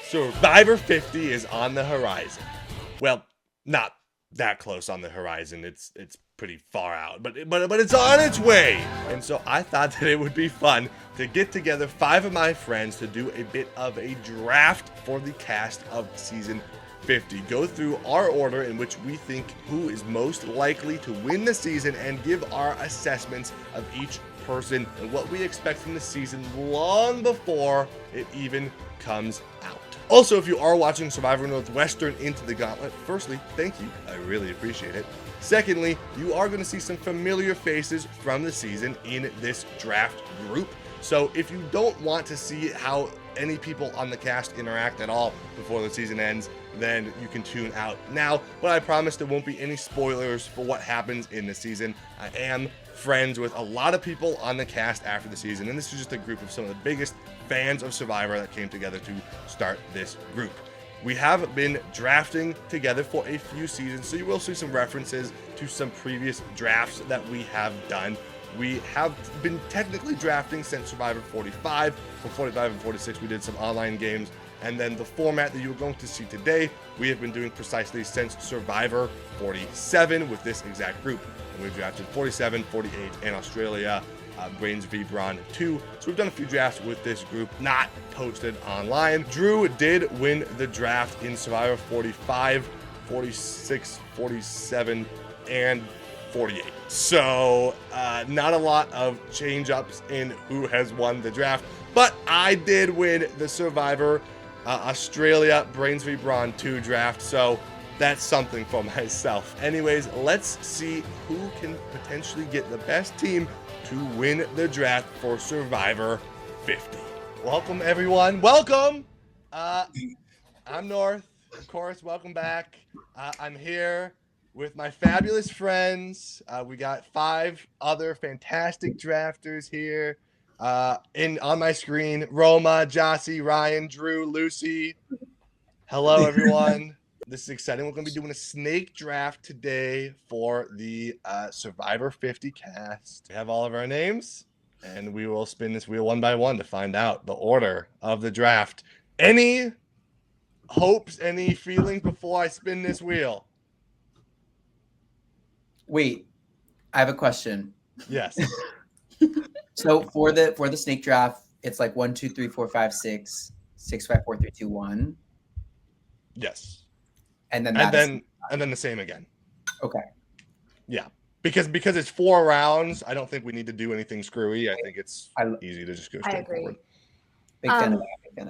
Survivor 50 is on the horizon. Well, not that close on the horizon. It's pretty far out, but it's on its way. And so I thought that it would be fun to get together 5 of my friends to do a bit of a draft for the cast of season 50. Go through our order in which we think who is most likely to win the season and give our assessments of each person and what we expect from the season long before it even comes out. Also, if you are watching Survivor Northwestern Into the Gauntlet, firstly, thank you. I really appreciate it. Secondly, you are going to see some familiar faces from the season in this draft group. So if you don't want to see how any people on the cast interact at all before the season ends, then you can tune out now. But I promise there won't be any spoilers for what happens in the season. I am friends with a lot of people on the cast after the season, and this is just a group of some of the biggest fans of Survivor that came together to start this group. We have been drafting together for a few seasons, so you will see some references to some previous drafts that we have done. We have been technically drafting since Survivor 45. For 45 and 46, we did some online games. And then the format that you're going to see today, we have been doing precisely since Survivor 47 with this exact group. And we've drafted 47, 48, and Australia, Brains v. Brawn 2. So we've done a few drafts with this group, not posted online. Drew did win the draft in Survivor 45, 46, 47, and 48. So not a lot of change-ups in who has won the draft, but I did win the Survivor Australia Brains v. Brawn 2 draft, so that's something for myself. Anyways, let's see who can potentially get the best team to win the draft for Survivor 50. Welcome, everyone. Welcome. I'm North, of course. Welcome back. I'm here with my fabulous friends. We got 5 other fantastic drafters here. On my screen, Roma, Jossie, Ryan, Drew, Lucy. Hello, everyone. This is exciting. We're going to be doing a snake draft today for the Survivor 50 cast. We have all of our names, and we will spin this wheel one by one to find out the order of the draft. Any hopes, any feelings before I spin this wheel? Wait, I have a question. Yes. So for the snake draft, it's like 1, 2, 3, 4, 5, 6, 6, 5, 4, 3, 2, 1. Yes. And then the same again. Okay. Yeah. Because it's 4 rounds, I don't think we need to do anything screwy. I think it's easy to just go straight forward. Big fan of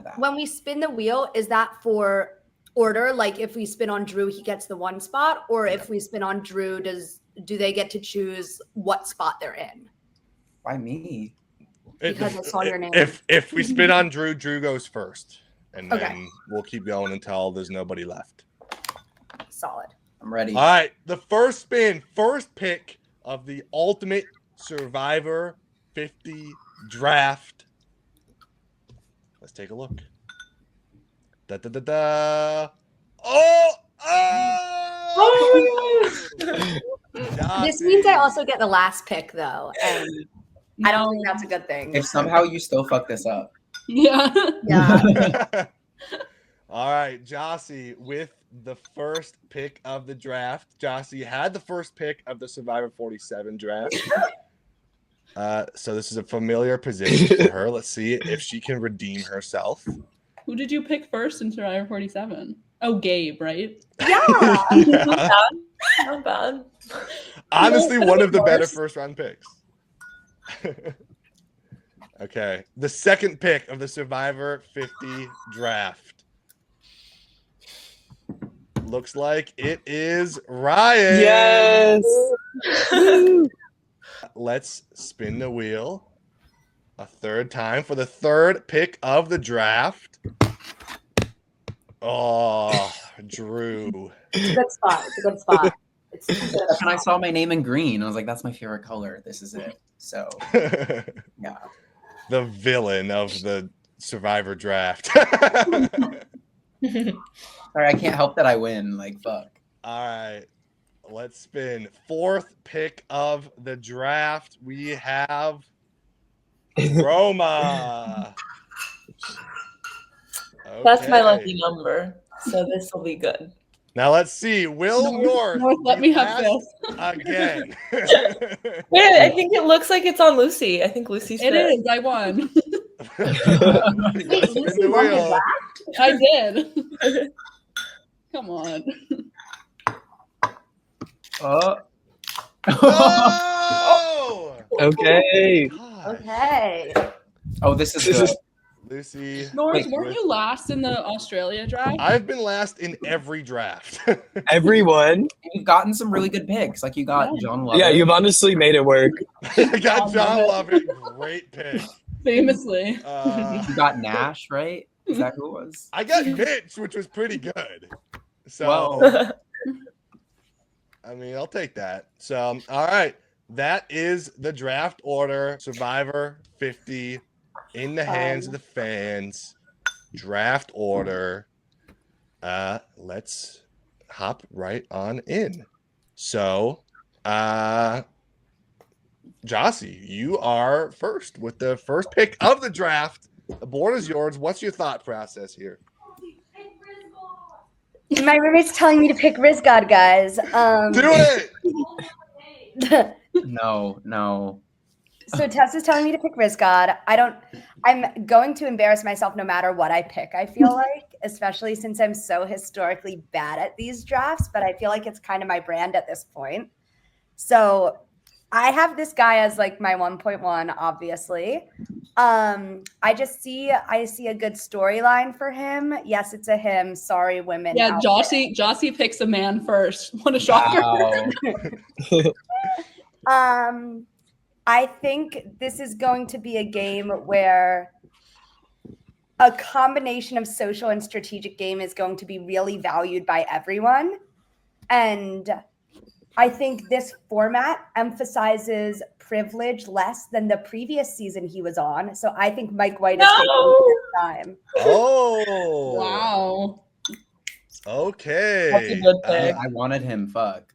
that. When we spin the wheel, is that for order? Like if we spin on Drew, he gets the 1 spot, or if we spin on Drew, do they get to choose what spot they're in? Why me? Because I saw your name. If we spin on Drew, Drew goes first. And then we'll keep going until there's nobody left. Solid. I'm ready. All right. The first pick of the Ultimate Survivor 50 draft. Let's take a look. Da da da da. Oh! This means I also get the last pick, though. And I don't think that's a good thing. If somehow you still fuck this up. Yeah. All right, Jossie with the first pick of the draft. Jossie had the first pick of the Survivor 47 draft. So this is a familiar position for her. Let's see if she can redeem herself. Who did you pick first in Survivor 47? Oh, Gabe, right? Yeah. Not bad. Honestly, one of the better first round picks. Okay. The second pick of the Survivor 50 draft. Looks like it is Ryan. Yes. Let's spin the wheel a third time for the third pick of the draft. Oh, Drew. It's a good spot. It's a good spot. And I saw my name in green. I was like, that's my favorite color. This is it. So, yeah. The villain of the Survivor draft. Sorry, I can't help that I win. Like, fuck. All right. Let's spin. Fourth pick of the draft. We have Roma. That's my Okay. lucky number. So this will be good. Now let's see. Will North Let be me have last this. again? Wait, I think it looks like it's on Lucy. I think Lucy's It fifth. is. I won. You gotta spin Lucy the won the wheel. draft? I did. Come on. Oh! Okay. Gosh. Okay. Oh, this is good. Lucy. Norris, Wait, weren't you last in the Australia draft? I've been last in every draft. Everyone. You've gotten some really good picks. Like you got Yeah. John Lovett. Yeah, you've honestly made it work. I got John Lovett. Great pick. Famously. You got Nash, right? Is that who it was? I got Mitch, which was pretty good. So, Well, I mean, I'll take that. So, all right. That is the draft order. Survivor 50 in the hands of the fans. Draft order. Let's hop right on in. So, Jossie, you are first with the first pick of the draft. The board is yours. What's your thought process here? My roommate's telling me to pick Rizgod, guys. Do it. no. So Tess is telling me to pick Rizgod. I'm going to embarrass myself no matter what I pick, I feel like, especially since I'm so historically bad at these drafts, but I feel like it's kind of my brand at this point. So I have this guy as like my 1.1, obviously. I see a good storyline for him. Yes, it's a him. Sorry, women. Yeah, Jossie picks a man first. What a shocker. Wow. I think this is going to be a game where a combination of social and strategic game is going to be really valued by everyone. And I think this format emphasizes privilege less than the previous season he was on. So I think Mike White is taking this time. Oh. Wow. Okay. That's a good pick. I wanted him. Fuck.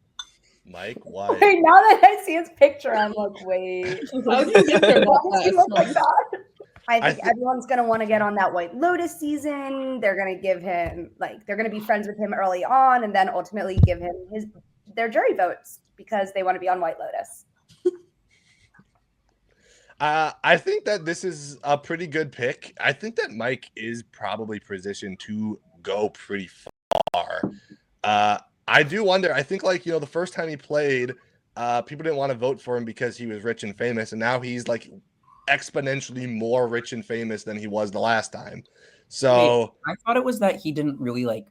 Mike White. Wait, now that I see his picture, I'm like, wait. How do you get there Why that does he fast? look like that? I I think everyone's going to want to get on that White Lotus season. They're going to give him, they're going to be friends with him early on and then ultimately give him their jury votes because they want to be on White Lotus. I think that this is a pretty good pick. I think that Mike is probably positioned to go pretty far. I do wonder. I think, the first time he played, people didn't want to vote for him because he was rich and famous, and now he's like exponentially more rich and famous than he was the last time. So Wait, I thought it was that he didn't really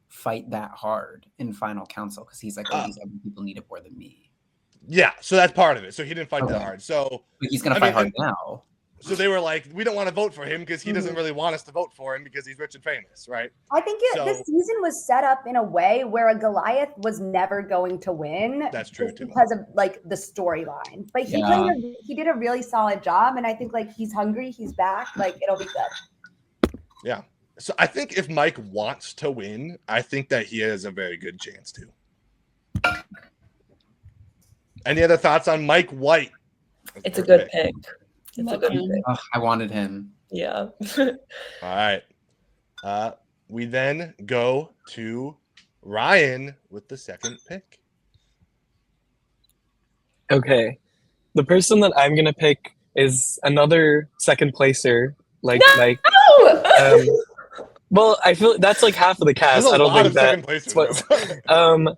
fight that hard in Final Council because he's like, these other people need it more than me. yeah, so that's part of it. So he didn't fight that Okay. hard. So But he's gonna fight hard now. So they were like, we don't want to vote for him because he doesn't really want us to vote for him because he's rich and famous, right? I think this season was set up in a way where a Goliath was never going to win. That's true, just too. because of the storyline. But he did a really solid job, and I think he's hungry, he's back, it'll be good. Yeah. So I think if Mike wants to win, I think that he has a very good chance to. Any other thoughts on Mike White? It's a good pick. It's a Love good him. pick. Ugh, I wanted him. Yeah. All right. We then go to Ryan with the second pick. Okay. The person that I'm gonna pick is another second placer. Well, I feel that's half of the cast. There's a I don't lot think of that. second placers, though.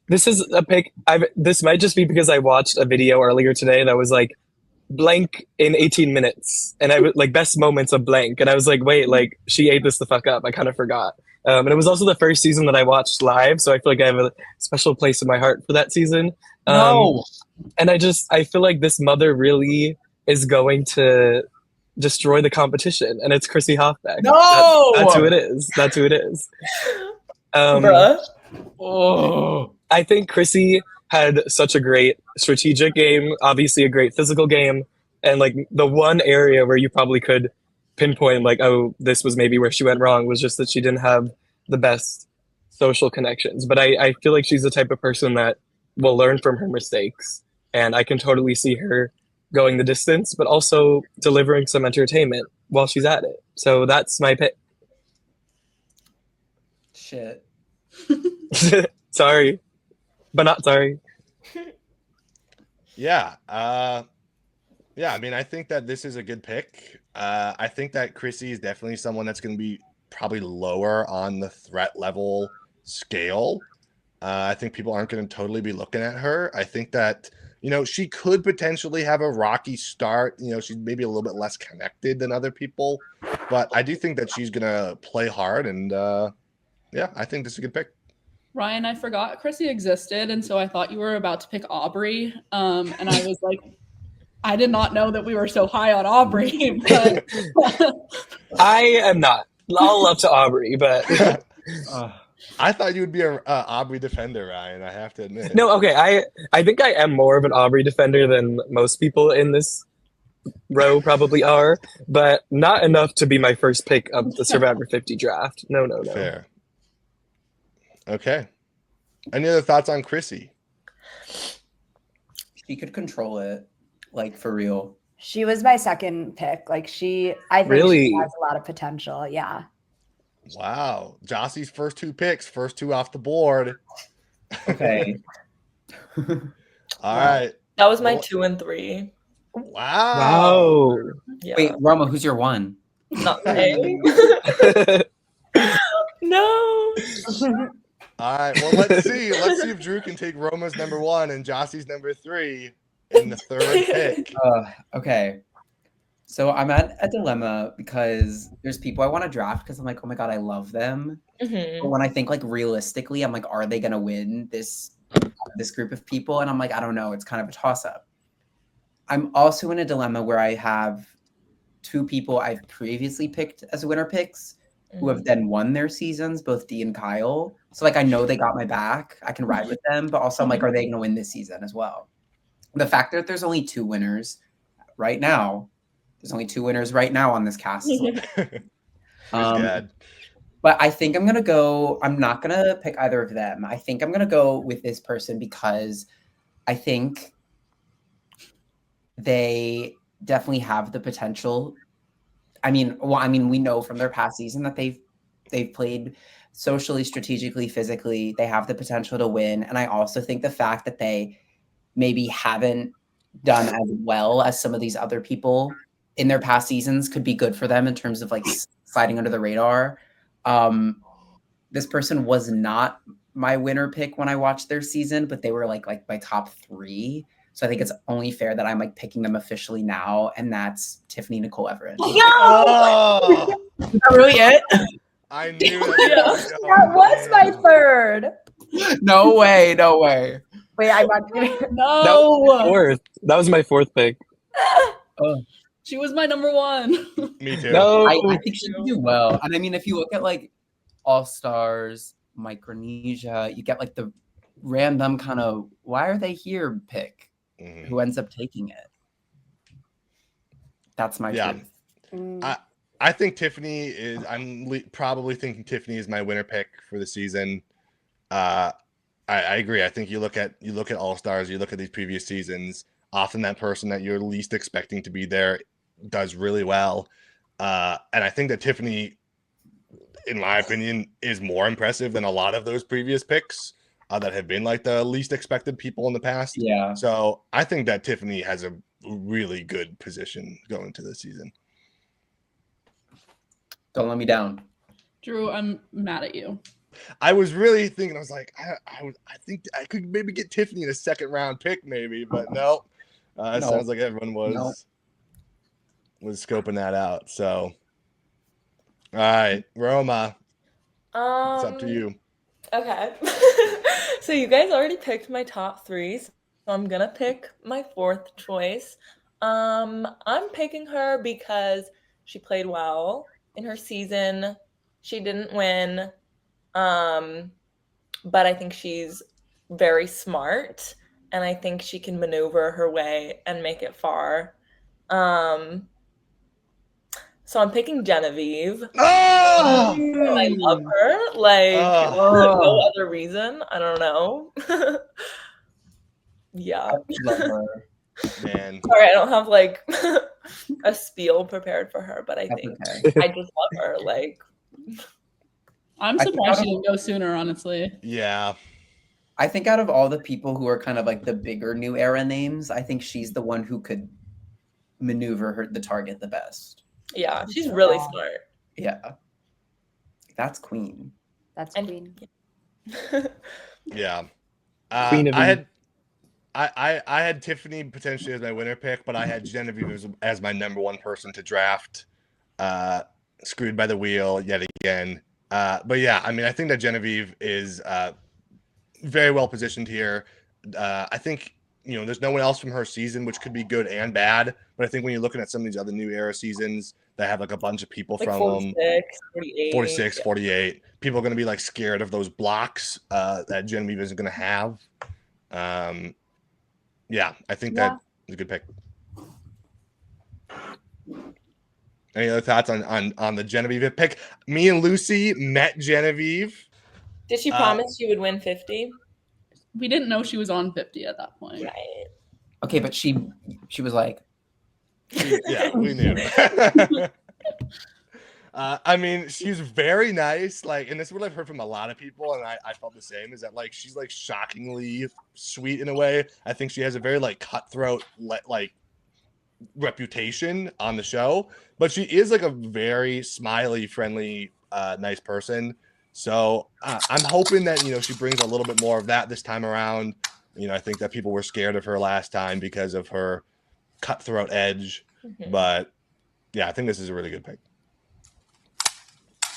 This is a pick. This might just be because I watched a video earlier today that was blank in 18 minutes, and I was best moments of blank, and I was wait, she ate this the fuck up. I kind of forgot. And it was also the first season that I watched live, so I feel I have a special place in my heart for that season. No. And I feel this mother really is going to destroy the competition, and it's Chrissy Hofbeck. No! That's who it is. That's who it is. Bruh. Oh. I think Chrissy had such a great strategic game, obviously a great physical game, and the one area where you probably could pinpoint this was maybe where she went wrong was just that she didn't have the best social connections. But I feel she's the type of person that will learn from her mistakes, and I can totally see her going the distance, but also delivering some entertainment while she's at it. So that's my pick. Shit. Sorry, but not sorry. Yeah. Yeah, I mean, I think that this is a good pick. I think that Chrissy is definitely someone that's going to be probably lower on the threat level scale. I think people aren't going to totally be looking at her. I think that, she could potentially have a rocky start. She's maybe a little bit less connected than other people. But I do think that she's going to play hard. And, yeah, I think this is a good pick. Ryan, I forgot Chrissy existed, and so I thought you were about to pick Aubry. And I was like, I did not know that we were so high on Aubry. But I am not. All love to Aubry, but I thought you would be a Aubry defender, Ryan. I have to admit. no. Okay, I think I am more of an Aubry defender than most people in this row probably are, but not enough to be my first pick of the Survivor 50 draft. No. Fair. Okay. Any other thoughts on Chrissy? She could control it, like for real. She was my second pick. Like I think Really? she has a lot of potential. Yeah. Wow. Jossie's first two picks, first two off the board. Okay. All right. That was my 2 and 3. Wow. Yeah. Wait, Roma, who's your one? Nothing. No. All right. Well, let's see. Let's see if Drew can take Roma's number 1 and Jossie's number 3 in the third pick. Okay. So I'm at a dilemma because there's people I want to draft because I'm like, oh my God, I love them. Mhm. But when I think like realistically, I'm like, are they gonna win this group of people? And I'm like, I don't know. It's kind of a toss-up. I'm also in a dilemma where I have 2 people I've previously picked as winner picks who have then won their seasons, both Dee and Kyle. So like I know they got my back. I can ride with them, but also I'm like, are they gonna win this season as well? The fact that there's only 2 winners right now. There's only 2 winners right now on this cast. Good. But I think I'm going to go, I'm not going to pick either of them. I think I'm going to go with this person because I think they definitely have the potential. I mean, we know from their past season that they've played socially, strategically, physically. They have the potential to win. And I also think the fact that they maybe haven't done as well as some of these other people in their past seasons could be good for them in terms of like sliding under the radar. This person was not my winner pick when I watched their season, but they were like my top 3. So I think it's only fair that I'm like picking them officially now, and that's Tiffany, Nicole, Ervin. Oh, Is that really it? I knew that. That was my third. No way. Wait, I'm not doing no. That was my 4th pick. She was my number 1. Me too. No. I think she would do well. And I mean, if you look at like All-Stars, Micronesia, you get like the random kind of why are they here pick who ends up taking it. That's my truth. I think Tiffany is. Probably thinking Tiffany is my winner pick for the season. I agree. I think you look at All Stars, you look at these previous seasons. Often that person that you're least expecting to be there does really well, and I think that Tiffany, in my opinion, is more impressive than a lot of those previous picks that have been like the least expected people in the past. Yeah. So I think that Tiffany has a really good position going to this season. Don't let me down. Drew, I'm mad at you. I was really thinking, I was like, I think I could maybe get Tiffany in a 2nd round pick, maybe, but no. It sounds like everyone was scoping that out. So, all right, Roma, it's up to you. Okay. So you guys already picked my top 3, so I'm gonna pick my 4th choice. I'm picking her because she played well in her season. She didn't win, but I think she's very smart, and I think she can maneuver her way and make it far. So I'm picking Genevieve. Oh! I love her. For no other reason. I don't know. Yeah. Love her. Man. Sorry, I don't have like a spiel prepared for her, but I That's think okay. I just love her. I'm I think surprised out she of- didn't go sooner, honestly. Yeah. I think out of all the people who are kind of like the bigger new era names, I think she's the one who could maneuver the target the best. Yeah, she's really smart. Yeah. That's Queen. That's And- Queen. Yeah. Queen of I had Tiffany potentially as my winner pick, but I had Genevieve as my number one person to draft. Screwed by the wheel yet again. But yeah, I mean, I think that Genevieve is very well positioned here. I think, you know, there's no one else from her season, which could be good and bad. But I think when you're looking at some of these other new era seasons that have like a bunch of people Like from 46, 48. 46, 48, people are going to be like scared of those blocks that Genevieve isn't going to have. Yeah, I think that is a good pick. Any other thoughts on the Genevieve pick? Me and Lucy met Genevieve. Did she promise she would win 50? We didn't know she was on 50 at that point. Right. Okay, but she was like, Yeah, we knew. I mean, she's very nice. Like, and this is what I've heard from a lot of people, and I felt the same. Is that like she's like shockingly sweet in a way. I think she has a very like cutthroat like reputation on the show, but she is like a very smiley, friendly, nice person. So I'm hoping that, you know, she brings a little bit more of that this time around. You know, I think that people were scared of her last time because of her cutthroat edge. Mhm. But yeah, I think this is a really good pick.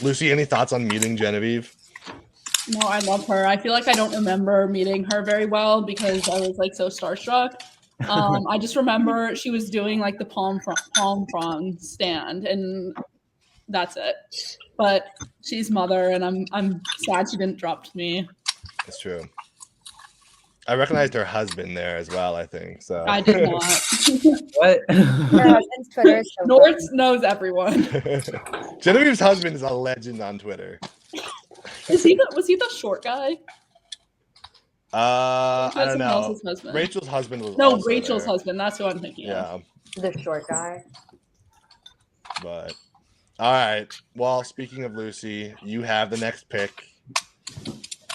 Lucy, any thoughts on meeting Genevieve? No, I love her. I feel like I don't remember meeting her very well because I was like so starstruck. I just remember she was doing like the palm frond stand, and that's it. But she's mother, and I'm sad she didn't drop me. That's true. I recognized her husband there as well, I think. So I did not. what? Her husband's Twitter is so North funny. knows everyone. Genevieve's husband is a legend on Twitter. Was he the short guy? I don't Someone know. else's husband. Rachel's husband was No, also Rachel's there. husband. That's who I'm thinking of. Yeah, The short guy. but all right. Well, speaking of Lucy, you have the next pick.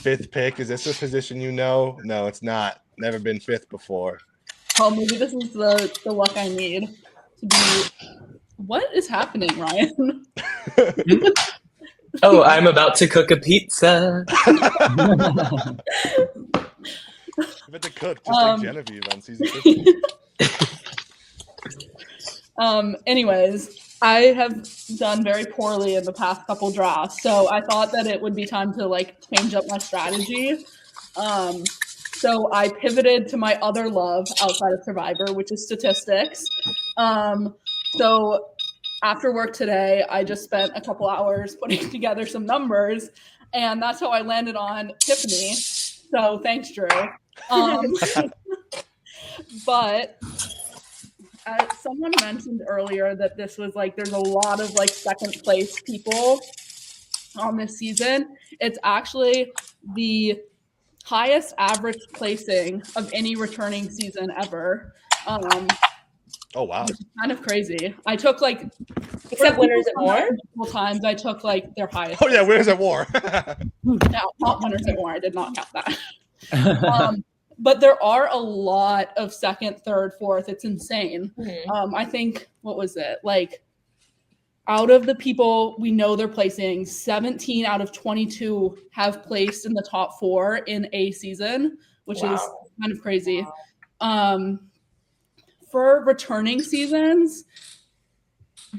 Fifth pick. Is this a position you know? No, it's not. Never been fifth before. Oh, maybe this is the luck I need to be. What is happening, Ryan? Oh, I'm about to cook a pizza. You meant to cook, just like Genevieve on season 15. Anyways, I have done very poorly in the past couple drafts, so I thought that it would be time to like change up my strategy. So I pivoted to my other love outside of Survivor, which is statistics. So after work today, I just spent a couple hours putting together some numbers, and that's how I landed on Tiffany. So thanks, Drew. But someone mentioned earlier that this was like, there's a lot of like second place people on this season. It's actually the highest average placing of any returning season ever. Oh wow! Which is kind of crazy. I took like, Except Winners at War? multiple times. I took like their highest. Oh yeah, Winners at War. No, not Winners at War. I did not count that. But there are a lot of second, third, fourth. It's insane. Mhm. I think, what was it? Like, out of the people we know they're placing, 17 out of 22 have placed in the top 4 in a season, which is kind of crazy. For returning seasons,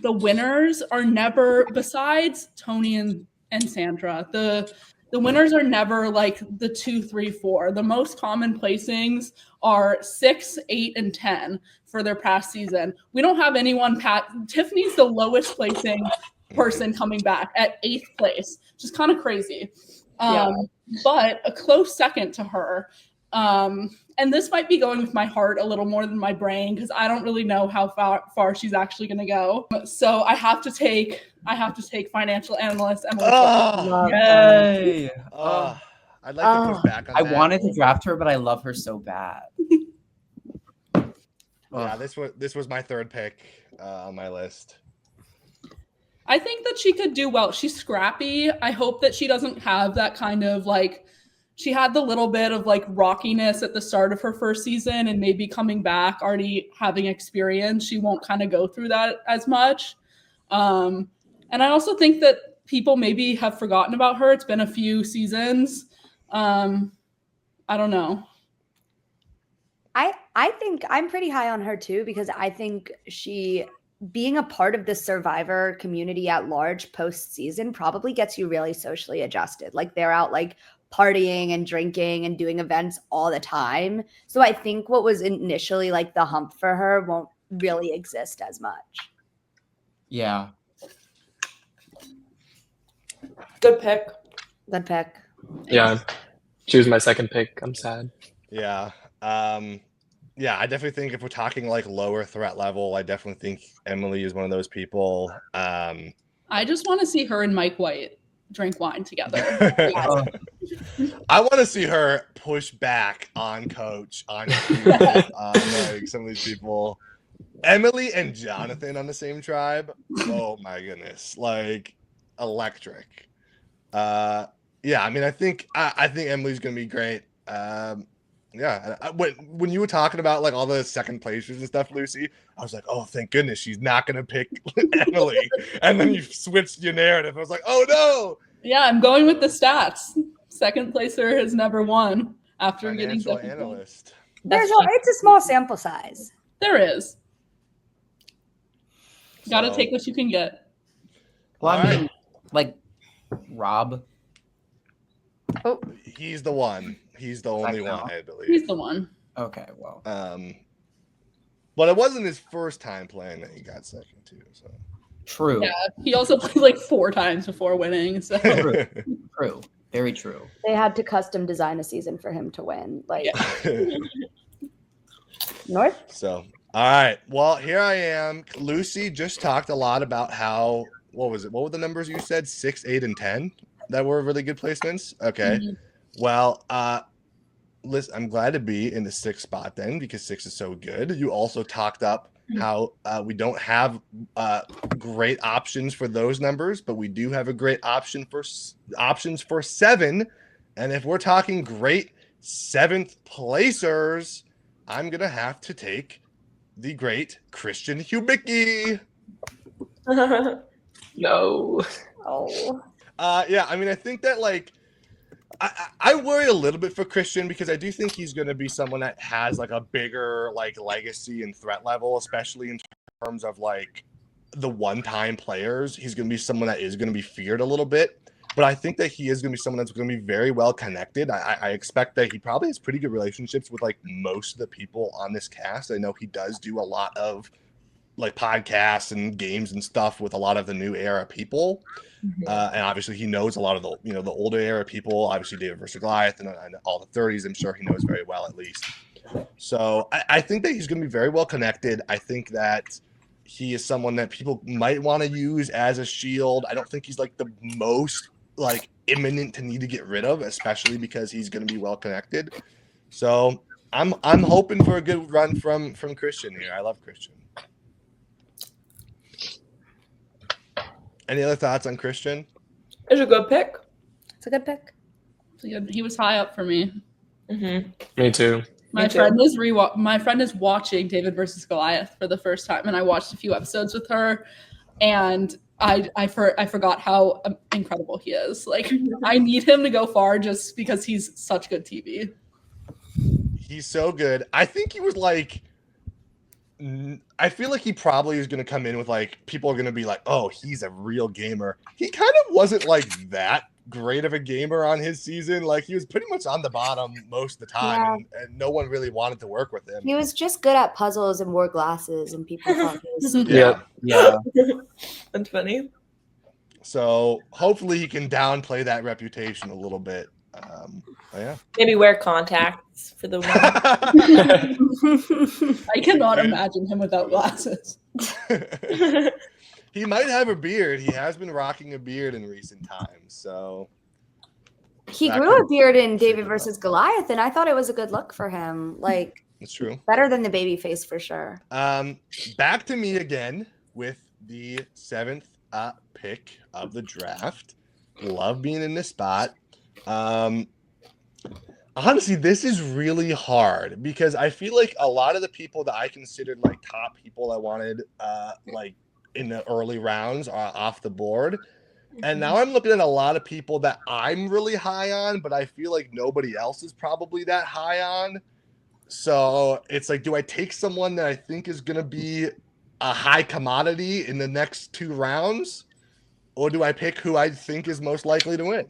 the winners are never, besides Tony and Sandra, the winners are never like the 2, 3, 4. The most common placings are 6, 8, and 10 for their past season. We don't have anyone Tiffany's the lowest placing person coming back at 8th place, which is kind of crazy. But a close second to her. And this might be going with my heart a little more than my brain because I don't really know how far she's actually going to go. So I have to take financial analyst Emily. Yay! I'd like to push back on I that. wanted to draft her, but I love her so bad. Yeah, this was my third pick on my list. I think that she could do well. She's scrappy. I hope that she doesn't have that kind of like, she had the little bit of like rockiness at the start of her first season, and maybe coming back already having experience, she won't kind of go through that as much. And I also think that people maybe have forgotten about her. It's been a few seasons. I don't know. I think I'm pretty high on her too, because I think she being a part of the Survivor community at large post-season probably gets you really socially adjusted. Like they're out like partying and drinking and doing events all the time. So I think what was initially like the hump for her won't really exist as much. Yeah. Good pick. Good pick. Yeah, she was my second pick. I'm sad. Yeah. Yeah, I definitely think if we're talking like lower threat level, I definitely think Emily is one of those people. I just want to see her and Mike White drink wine together. I want to see her push back on Coach, on like some of these people. Emily and Jonathan on the same tribe. Oh my goodness, like electric. Yeah, I mean, I think Emily's gonna be great. Yeah, when you were talking about like all the second placers and stuff, Lucy, I was like, oh, thank goodness she's not gonna pick Emily. And then you switched your narrative. I was like, oh no. Yeah, I'm going with the stats. Second placer has never won after Financial getting analyst. It's a small sample size. There is. Got to So- take what you can get. Well, I All right. mean, like Rob. Oh, He's the one. He's the only Second one, off. I believe. He's the one. Okay, well, But it wasn't his first time playing that he got second too. So true. Yeah, he also played like 4 times before winning. So True. Very true. they had to custom design a season for him to win. Like North. So all right. Well, here I am. Lucy just talked a lot about how what was it? What were the numbers you said? 6, 8, and 10 that were really good placements. Okay. Mhm. Well, listen, I'm glad to be in the 6th spot then because 6 is so good. You also talked up how we don't have great options for those numbers, but we do have a great options for 7. And if we're talking great 7th placers, I'm gonna have to take the great Christian Hubicki. No. Oh. Yeah, I mean, I think that like I worry a little bit for Christian because I do think he's going to be someone that has like a bigger like legacy and threat level, especially in terms of like the one-time players. He's going to be someone that is going to be feared a little bit, but I think that he is going to be someone that's going to be very well connected. I expect that he probably has pretty good relationships with like most of the people on this cast. I know he does do a lot of like podcasts and games and stuff with a lot of the new era people. And obviously he knows a lot of the, the older era people, obviously David versus Goliath and all the 30s, I'm sure he knows very well at least. So I think that he's going to be very well connected. I think that he is someone that people might want to use as a shield. I don't think he's like the most like imminent to need to get rid of, especially because he's going to be well connected. So I'm hoping for a good run from Christian here. I love Christian. Any other thoughts on Christian? It's a good pick. It's a good pick. So he was high up for me. Me too. My Me too. friend is watching David versus Goliath for the first time, and I watched a few episodes with her, and I forgot how incredible he is. Like I need him to go far just because he's such good TV. He's so good. I think he was like, I feel like he probably is going to come in with like, people are going to be like, oh, he's a real gamer. He kind of wasn't like that great of a gamer on his season. Like he was pretty much on the bottom most of the time, and no one really wanted to work with him. He was just good at puzzles and wore glasses, and people thought he was. Yeah. Yeah. That's funny. So hopefully he can downplay that reputation a little bit. Yeah. Maybe wear contacts for the win. I cannot imagine him without glasses. He might have a beard. He has been rocking a beard in recent times. So He That grew a could- beard in David versus Goliath, and I thought it was a good look for him. Like it's true. better than the baby face for sure. Back to me again with the 7th pick of the draft. Love being in this spot. Honestly, this is really hard because I feel like a lot of the people that I considered like top people I wanted like in the early rounds are off the board. And now I'm looking at a lot of people that I'm really high on, but I feel like nobody else is probably that high on. So it's like, do I take someone that I think is going to be a high commodity in the next 2 rounds? Or do I pick who I think is most likely to win?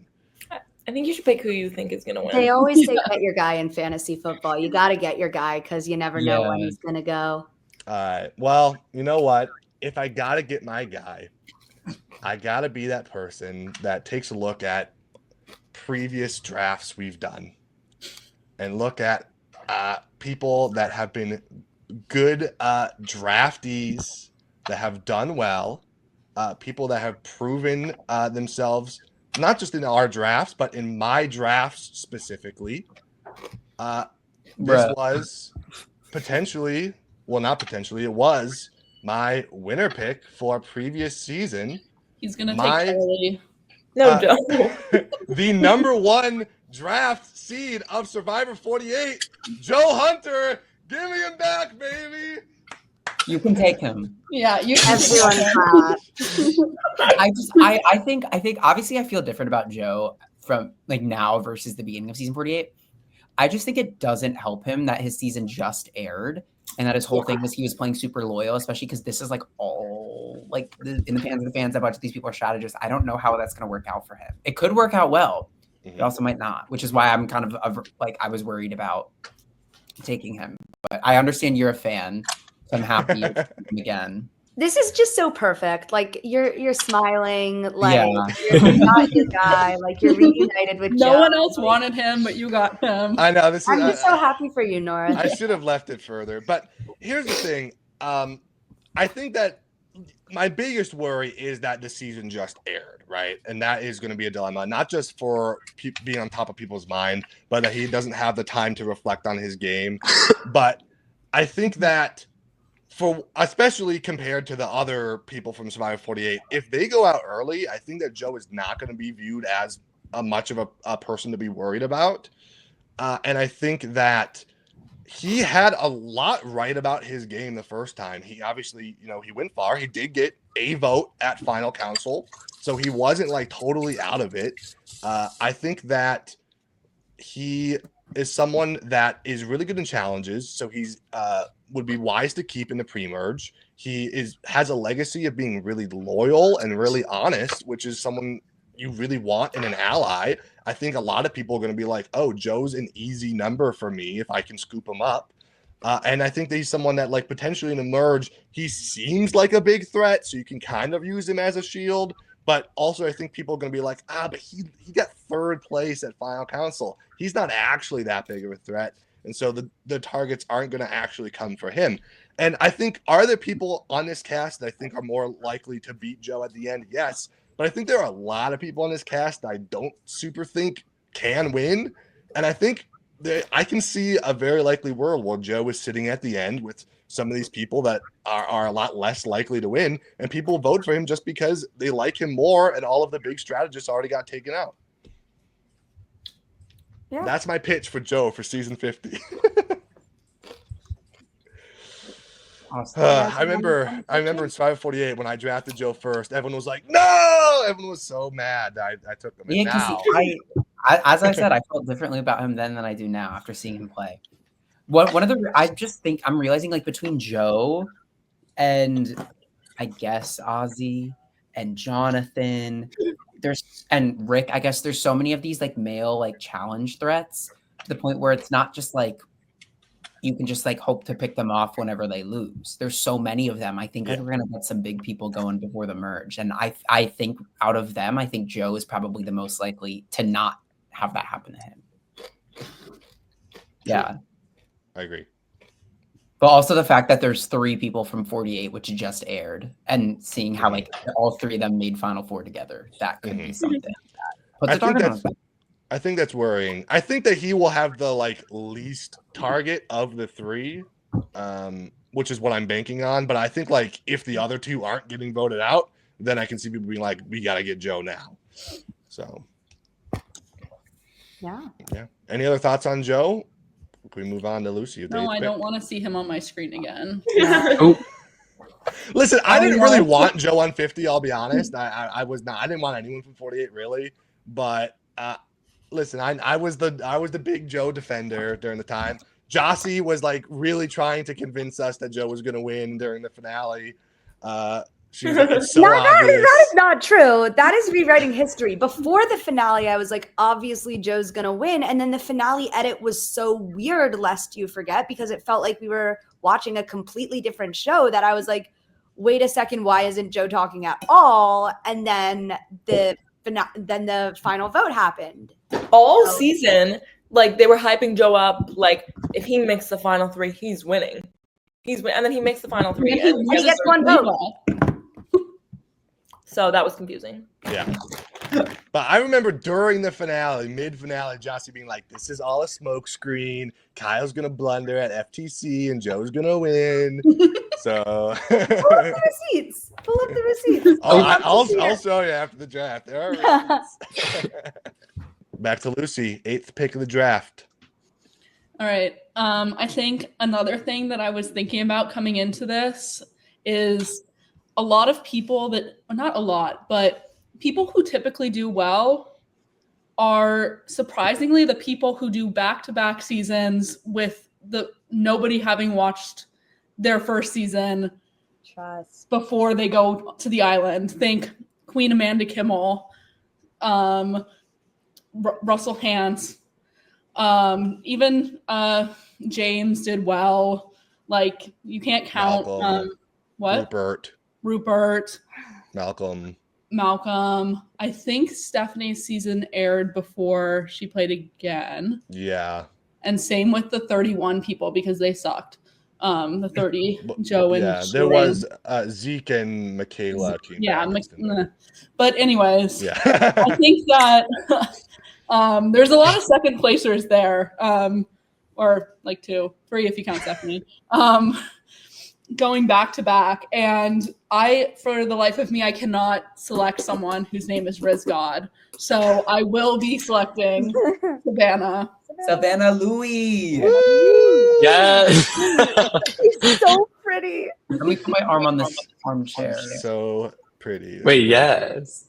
I think you should pick who you think is going to win. They always say get your guy in fantasy football. You got to get your guy because you never know when Yeah. he's going to go. All right. Well, you know what? If I got to get my guy, I got to be that person that takes a look at previous drafts we've done and look at people that have been good draftees that have done well, people that have proven themselves, not just in our drafts, but in my drafts specifically. This was potentially, well, not potentially, it was my winner pick for a previous season. He's gonna take Charlie. No, Joe. The number 1 draft seed of Survivor 48, Joe Hunter. Give me him back, baby. You can take him. Yeah, you. Everyone I think obviously I feel different about Joe from like now versus the beginning of season 48. I just think it doesn't help him that his season just aired and that his whole thing was he was playing super loyal, especially because this is like all like in the hands of the fans. A bunch of these people are strategists. I don't know how that's going to work out for him. It could work out well. It also might not, which is why I'm kind of like I was worried about taking him. But I understand you're a fan, so I'm happy you're taking him again. This is just so perfect. Like you're smiling, like Yeah. you got your guy, like you're reunited with Joe. No one else wanted him, but you got him. I know this is. I'm just so happy for you, Nora. I should have left it further, but here's the thing. I think that my biggest worry is that the season just aired, right? And that is going to be a dilemma, not just for being on top of people's mind, but that he doesn't have the time to reflect on his game. But I think that for especially compared to the other people from Survivor 48, if they go out early, I think that Joe is not going to be viewed as much of a person to be worried about. And I think that he had a lot right about his game the first time. He obviously, he went far. He did get a vote at final council, so he wasn't like totally out of it. I think that he is someone that is really good in challenges, so he's would be wise to keep in the pre-merge. He has a legacy of being really loyal and really honest, which is someone you really want in an ally. I think a lot of people are going to be like, oh, Joe's an easy number for me if I can scoop him up. And I think that he's someone that like potentially in the merge, he seems like a big threat, so you can kind of use him as a shield. But also I think people are going to be like, but he got 3rd place at final council. He's not actually that big of a threat. And so the targets aren't going to actually come for him. And I think, are there people on this cast that I think are more likely to beat Joe at the end? Yes. But I think there are a lot of people on this cast that I don't super think can win. And I think that I can see a very likely world where Joe is sitting at the end with some of these people that are a lot less likely to win. And people vote for him just because they like him more and all of the big strategists already got taken out. Yeah. That's my pitch for Joe for season 50. Awesome. I remember in Survivor 48 when I drafted Joe first, everyone was like, no! Everyone was so mad that I took him. And now, as I said, I felt differently about him then than I do now after seeing him play. I just think I'm realizing like between Joe and I guess Ozzy and Jonathan, and Rick, I guess there's so many of these like male like challenge threats to the point where it's not just like you can just like hope to pick them off whenever they lose. There's so many of them. I think we're gonna get some big people going before the merge. And I think out of them, I think Joe is probably the most likely to not have that happen to him. Yeah. I agree. But also the fact that there's 3 people from 48, which just aired, and seeing how like all 3 of them made Final 4 together, that could be something. I think that's worrying. I think that he will have the like least target of the 3, which is what I'm banking on. But I think like if the other 2 aren't getting voted out, then I can see people being like, we got to get Joe now. So, Yeah. Any other thoughts on Joe? Can we move on to Lucy? No, I don't want to see him on my screen again. Oh, Listen, I didn't really want Joe on 50. I'll be honest. I was not. I didn't want anyone from 48 really. But listen, I was the big Joe defender during the time. Jossie was like really trying to convince us that Joe was going to win during the finale. She was like, it's so obvious. That is not true. That is rewriting history. Before the finale, I was like, obviously Joe's gonna win. And then the finale edit was so weird, lest you forget, because it felt like we were watching a completely different show that I was like, wait a second, why isn't Joe talking at all? And then the final vote happened. All season, like they were hyping Joe up, like if he makes the final three, he's winning. And then he makes the final three. And he gets one vote. So that was confusing. Yeah. But I remember during the finale, mid-finale, Jossie being like, this is all a smoke screen. Kyle's going to blunder at FTC and Joe's going to win. So. Pull up the receipts. I'll show you after the draft. There are receipts. Back to Lucy, 8th pick of the draft. All right. I think another thing that I was thinking about coming into this is a lot of people that, not a lot, but people who typically do well are surprisingly the people who do back-to-back seasons with the nobody having watched their first season before they go to the island. Think Queen Amanda Kimmel, Russell Hantz, even James did well. Like you can't count what? Rupert. Malcolm. I think Stephenie's season aired before she played again. Yeah. And same with the 31 people because they sucked. The 30, Joe and there was Zeke and Michaela. But anyways, yeah. I think that there's a lot of second placers there, or like 2, 3 if you count Stephenie. Going back to back, and for the life of me, I cannot select someone whose name is Riz God, so I will be selecting Savannah Louie. yes. She's so pretty. Let me put my arm on this armchair. So pretty. Wait, yes.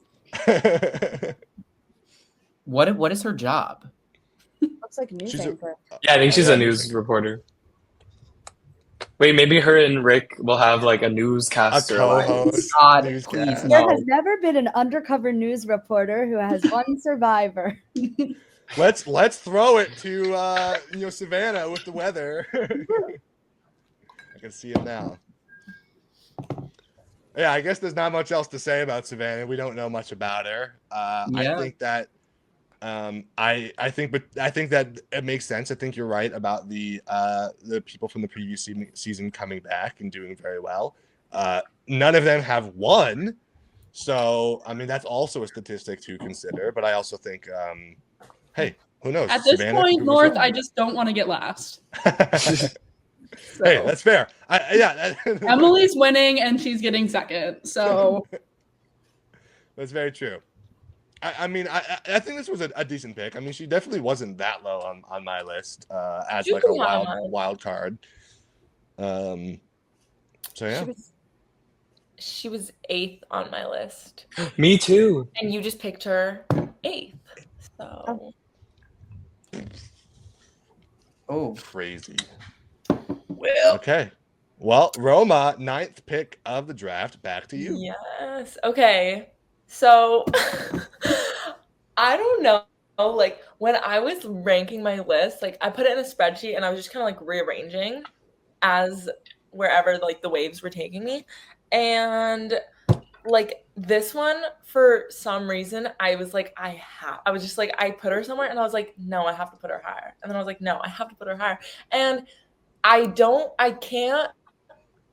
What is her job? Looks like a news anchor. Yeah, I think she's a news reporter. Wait, maybe her and Rick will have like a newscaster. A co-host. God, Newscast. please There no. has never been an undercover news reporter who has one survivor. Let's throw it to Savannah with the weather. I can see it now. Yeah, I guess there's not much else to say about Savannah. We don't know much about her. I think that I think that it makes sense. I think you're right about the people from the previous season coming back and doing very well. None of them have won, so I mean that's also a statistic to consider. But I also think, hey, who knows? At this point, North, I just don't want to get last. Hey, that's fair. Emily's winning and she's getting second, so that's very true. I mean, I think this was a decent pick. I mean, she definitely wasn't that low on my list as like a wild card. So yeah, she was 8th on my list. Me too. And you just picked her 8th. So. Oh, crazy. Well. Okay. Well, Roma, 9th pick of the draft. Back to you. Yes. Okay. So I don't know. Like when I was ranking my list, like I put it in a spreadsheet and I was just kind of like rearranging as wherever like the waves were taking me. And like this one, for some reason, I was like, I put her somewhere and I was like, no, I have to put her higher. And then I was like, no, I have to put her higher. And I can't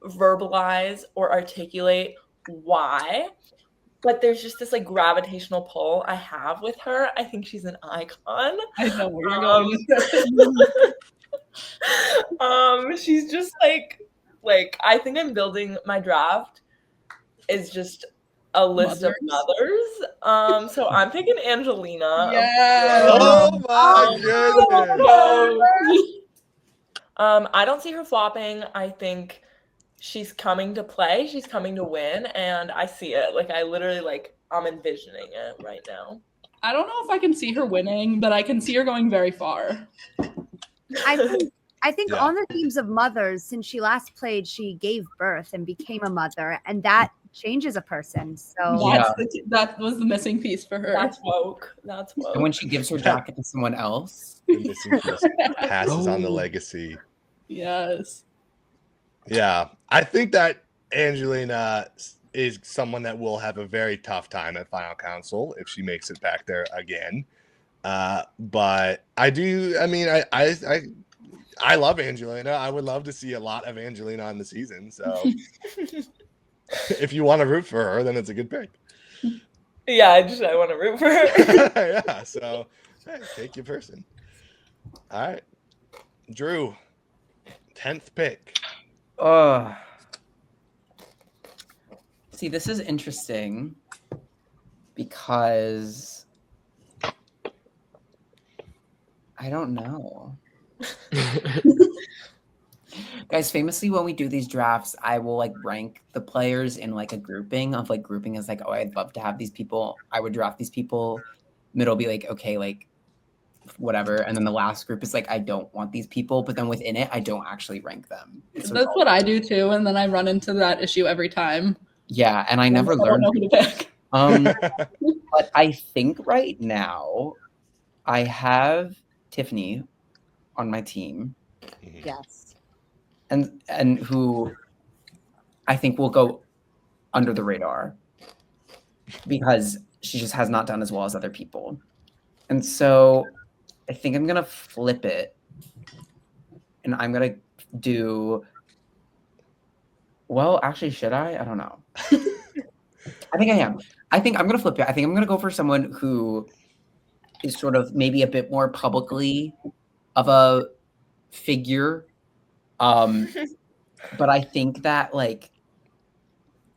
verbalize or articulate why, but there's just this like gravitational pull I have with her. I think she's an icon. I know where you're going. She's just like I think I'm building my draft is just a list of mothers. So I'm picking Angelina. Yes. Oh my goodness. I don't see her flopping. I think she's coming to play. She's coming to win, and I see it. Like I literally I'm envisioning it right now. I don't know if I can see her winning, but I can see her going very far. I think Yeah. on the themes of mothers, since she last played, she gave birth and became a mother, and that changes a person. So That was the missing piece for her. That's woke. That's woke. And when she gives her jacket to someone else, The missing piece passes on the legacy. Yes. Yeah, I think that Angelina is someone that will have a very tough time at Final Council if she makes it back there again. But I do. I mean, I love Angelina. I would love to see a lot of Angelina on the season. So if you want to root for her, then it's a good pick. Yeah, I want to root for her. Yeah. So hey, take your person. All right, Drew, 10th pick. See, this is interesting because I don't know. Guys, famously, when we do these drafts, I will rank the players in a grouping of grouping is oh, I'd love to have these people. I would draft these people. Middle be okay, whatever. And then the last group is I don't want these people, but then within it, I don't actually rank them. That's what I do too. And then I run into that issue every time. Yeah, and I never learned. I don't know who to pick. But I think right now I have Tiffany on my team. yes, And who I think will go under the radar because she just has not done as well as other people. And so I think I'm gonna flip it and I'm gonna do actually, should I? I don't know. I think I am. I think I'm gonna flip it. I think I'm gonna go for someone who is sort of maybe a bit more publicly of a figure. But I think that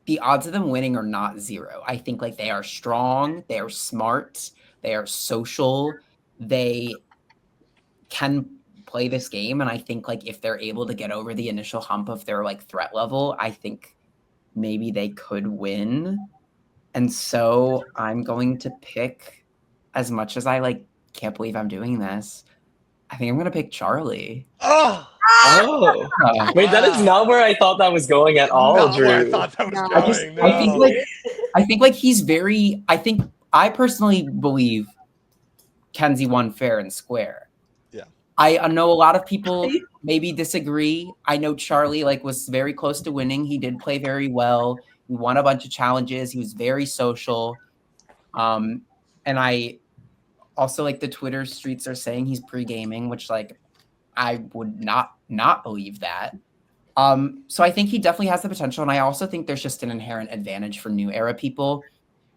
the odds of them winning are not zero. I think they are strong, they are smart, they are social, they can play this game. And I think if they're able to get over the initial hump of their threat level, I think maybe they could win. And so I'm going to pick, as much as I can't believe I'm doing this, I think I'm gonna pick Charlie. Oh, Wait, that is not where I thought that was going at all, not Drew. where I thought that was going. I think he's very. I personally believe Kenzie won fair and square. Yeah. I know a lot of people maybe disagree. I know Charlie was very close to winning. He did play very well. He won a bunch of challenges. He was very social. And I also the Twitter streets are saying he's pre-gaming, which I would not believe that. So I think he definitely has the potential. And I also think there's just an inherent advantage for new era people.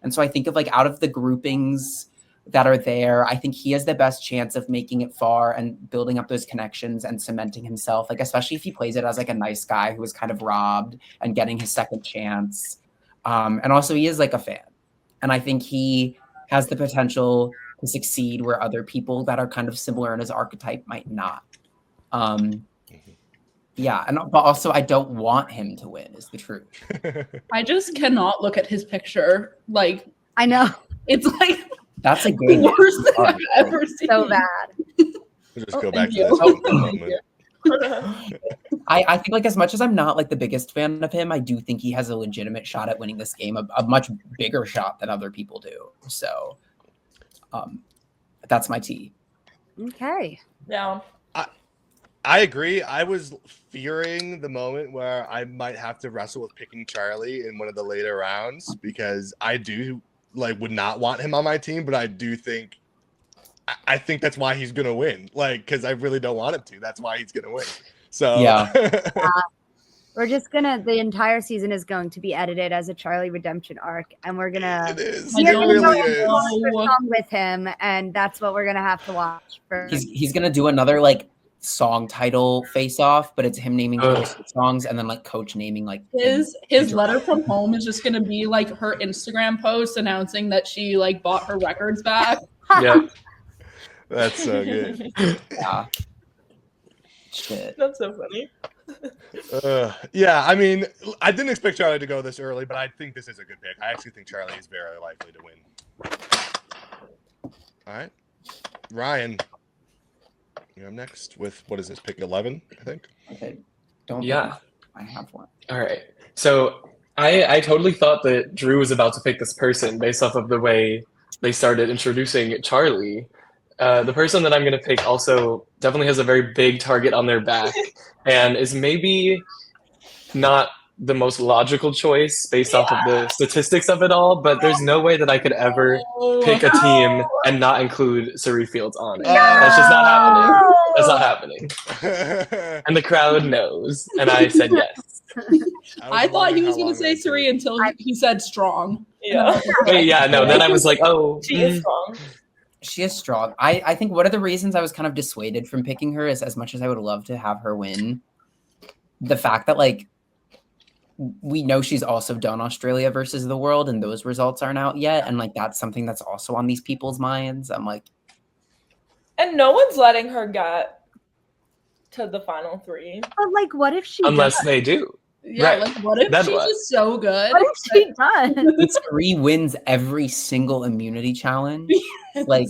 And so I think of out of the groupings that are there, I think he has the best chance of making it far and building up those connections and cementing himself, especially if he plays it as a nice guy who was kind of robbed and getting his second chance. And also he is a fan. And I think he has the potential to succeed where other people that are kind of similar in his archetype might not. Yeah, but also I don't want him to win is the truth. I just cannot look at his picture. I know, It's That's a the great worst thing I've ever seen. so bad. We'll just go back to thank this you. moment. I think as much as I'm not the biggest fan of him, I do think he has a legitimate shot at winning this game, a much bigger shot than other people do. So that's my tea. Okay. Yeah. I agree. I was fearing the moment where I might have to wrestle with picking Charlie in one of the later rounds because I do would not want him on my team, but I do think I think that's why he's gonna win. Because I really don't want him to. That's why he's gonna win. So Yeah. We're just the entire season is going to be edited as a Charlie redemption arc, and we're gonna it is. I It we're don't gonna really go is. song with him, and that's what we're gonna have to watch for. He's gonna do another song title face off, but it's him naming Taylor Swift songs and then like Coach naming like His letter from home is just gonna be like her Instagram post announcing that she like bought her records back. Yeah. That's so good. Yeah. Shit. That's so funny. Yeah, I mean, I didn't expect Charlie to go this early, but I think this is a good pick. I actually think Charlie is very likely to win. All right. Ryan, you're up next with, what is this, pick 11, I think? Okay. Don't Yeah. I have one. All right. So I totally thought that Drew was about to pick this person based off of the way they started introducing Charlie. The person that I'm going to pick also definitely has a very big target on their back and is maybe not the most logical choice based off of the statistics of it all, but there's no way that I could ever pick a team and not include Cirie Fields on it. That's just not happening. That's not happening. And the crowd knows, and I said yes. I thought he was gonna say Cirie until he said strong. Yeah. Wait, yeah, no, then I was like, oh. She is strong. She is strong. I think one of the reasons I was kind of dissuaded from picking her is, as much as I would love to have her win, the fact that like we know she's also done Australia versus the world and those results aren't out yet, and like that's something that's also on these people's minds. I'm like, And no one's letting her get to the final 3. But like, what if she Unless does? they do. Yeah, Right. like what if Then she's what? just so good? What if she does? Cirie wins every single immunity challenge. Like,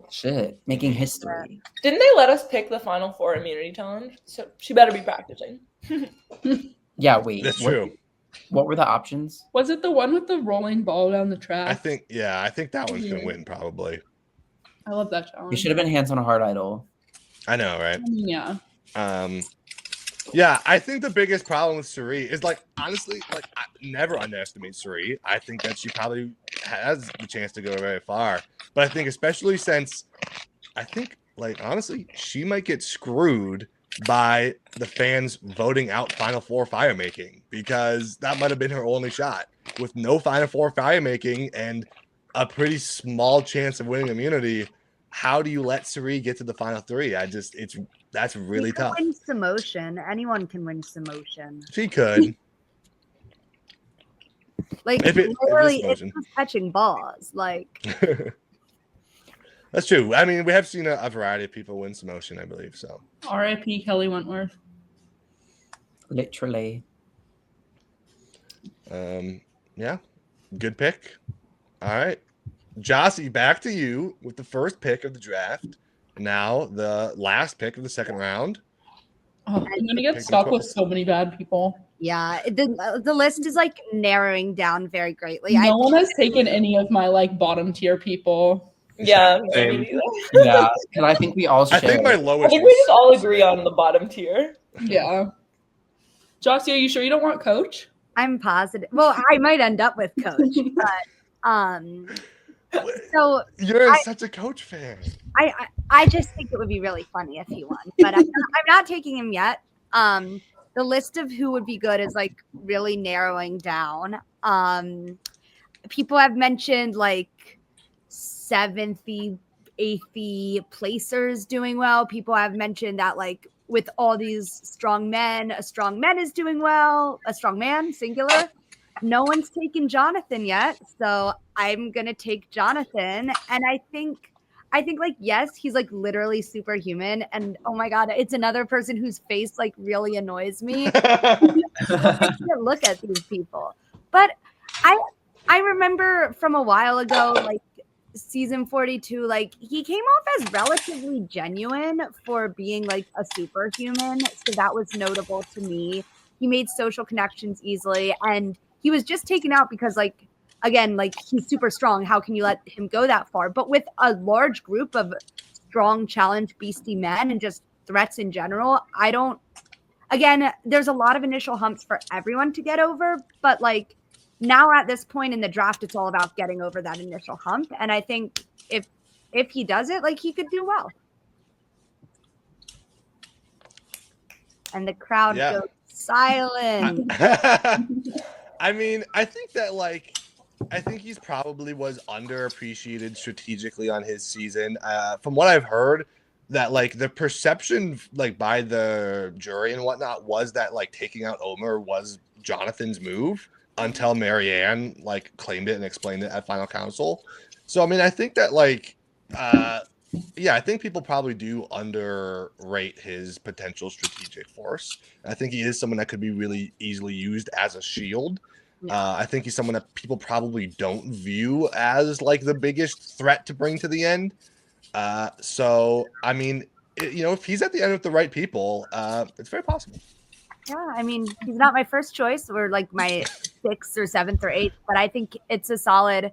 shit, making history. Didn't they let us pick the final 4 immunity challenge? So she better be practicing. Yeah, wait. That's true. What were the options? Was it the one with the rolling ball down the track? I think that one's going to win probably. I love that challenge. You should have been Hands on a Hard Idol. I know, right? I mean, yeah. Yeah, I think the biggest problem with Cirie is like, honestly, like I never underestimate Cirie. I think that she probably has the chance to go very far. But I think especially since I think like honestly, she might get screwed by the fans voting out Final Four fire making, because that might have been her only shot. With no Final Four fire making and a pretty small chance of winning immunity, how do you let Cirie get to the final 3? That's really tough. Win Samotion. Anyone can win Samotion. She could. Like If it- if literally, it's it's motion. just catching balls. Like That's true. I mean, we have seen a variety of people win some motion, I believe. So, R.I.P. Kelly Wentworth. Literally. yeah, good pick. All right, Jossie, back to you with the first pick of the draft. Now the last pick of the second round. Oh, I'm gonna get Pick stuck them with so many bad people. yeah, the list is like narrowing down very greatly. No one has taken any of my like bottom tier people. Yeah. Same. me neither. Yeah, because I think we all share. I think my I lowest. think we just all agree on the bottom tier. Yeah. Jossie, are you sure you don't want Coach? I'm positive. Well, I might end up with Coach, but so You're such a Coach fan. I just think it would be really funny if he won, but I'm not taking him yet. The list of who would be good is like really narrowing down. People have mentioned like 7th, 8th placers doing well. People have mentioned that like with all these strong men, a strong man is doing well, a strong man, singular. No one's taken Jonathan yet, so I'm gonna take Jonathan. And I think like, yes, he's like literally superhuman, and oh my god, it's another person whose face like really annoys me. I can't look at these people, but I remember from a while ago, like season 42, like he came off as relatively genuine for being like a superhuman, so that was notable to me. He made social connections easily, and he was just taken out because like, again, like he's super strong. How can you let him go that far? But with a large group of strong challenge beastie men and just threats in general, again, there's a lot of initial humps for everyone to get over, but like now at this point in the draft, it's all about getting over that initial hump. And I think if he does it, like he could do well. And the crowd goes silent. I mean, I think he's probably was underappreciated strategically on his season. From what I've heard, that like the perception like by the jury and whatnot was that like taking out Omer was Jonathan's move until Marianne like claimed it and explained it at final council. So I mean, I think that like yeah, I think people probably do underrate his potential strategic force. I think he is someone that could be really easily used as a shield. I think he's someone that people probably don't view as like the biggest threat to bring to the end. So I mean, you know, if he's at the end with the right people, it's very possible. Yeah, I mean, he's not my first choice or like my 6th or 7th or 8th, but I think it's a solid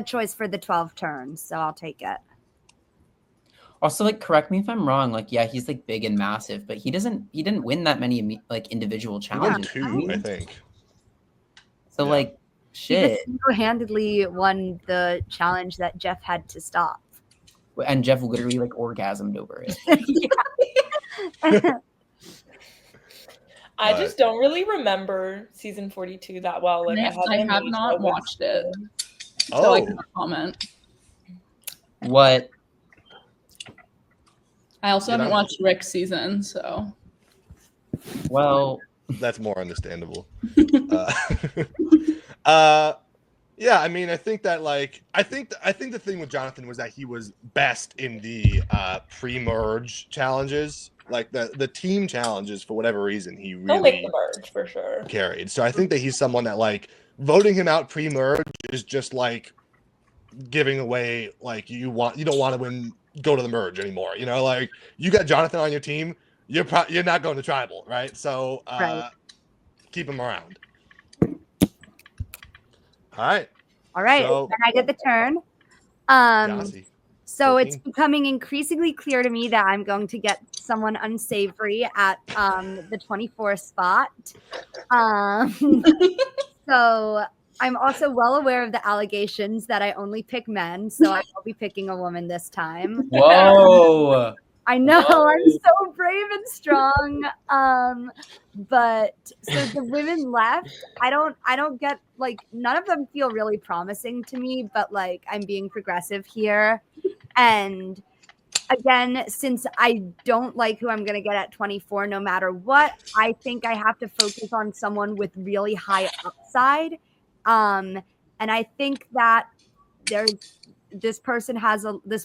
choice for the 12 turns. So I'll take it. Also, like, correct me if I'm wrong. Like, yeah, he's like big and massive, but he didn't win that many like individual He won challenges. 2, I think. So Yeah. like, He shit. just single-handedly won the challenge that Jeff had to stop. And Jeff literally like orgasmed over it. I just don't really remember season 42 that well. Like I have not watched it. Oh, So I cannot comment. What? I also You haven't know- watched Rick's season, so Well, that's more understandable. Yeah, I mean, I think that like I think the thing with Jonathan was that he was best in the pre-merge challenges, like the team challenges. For whatever reason, he He'll make really the merge for sure. carried. So I think that he's someone that like voting him out pre-merge is just like giving away like you don't want to go to the merge anymore. You know, like you got Jonathan on your team, you're not going to tribal, right? So Right. keep him around. All right. All right, So- then I get the turn. Jossie. So it's 14. becoming increasingly clear to me that I'm going to get someone unsavory at the 24th spot. So I'm also well aware of the allegations that I only pick men, so I will be picking a woman this time. whoa. I know Whoa. I'm so brave and strong. But so the women left, I don't get like none of them feel really promising to me, but like I'm being progressive here. And again, since I don't like who I'm gonna get at 24 no matter what, I think I have to focus on someone with really high upside. And I think that this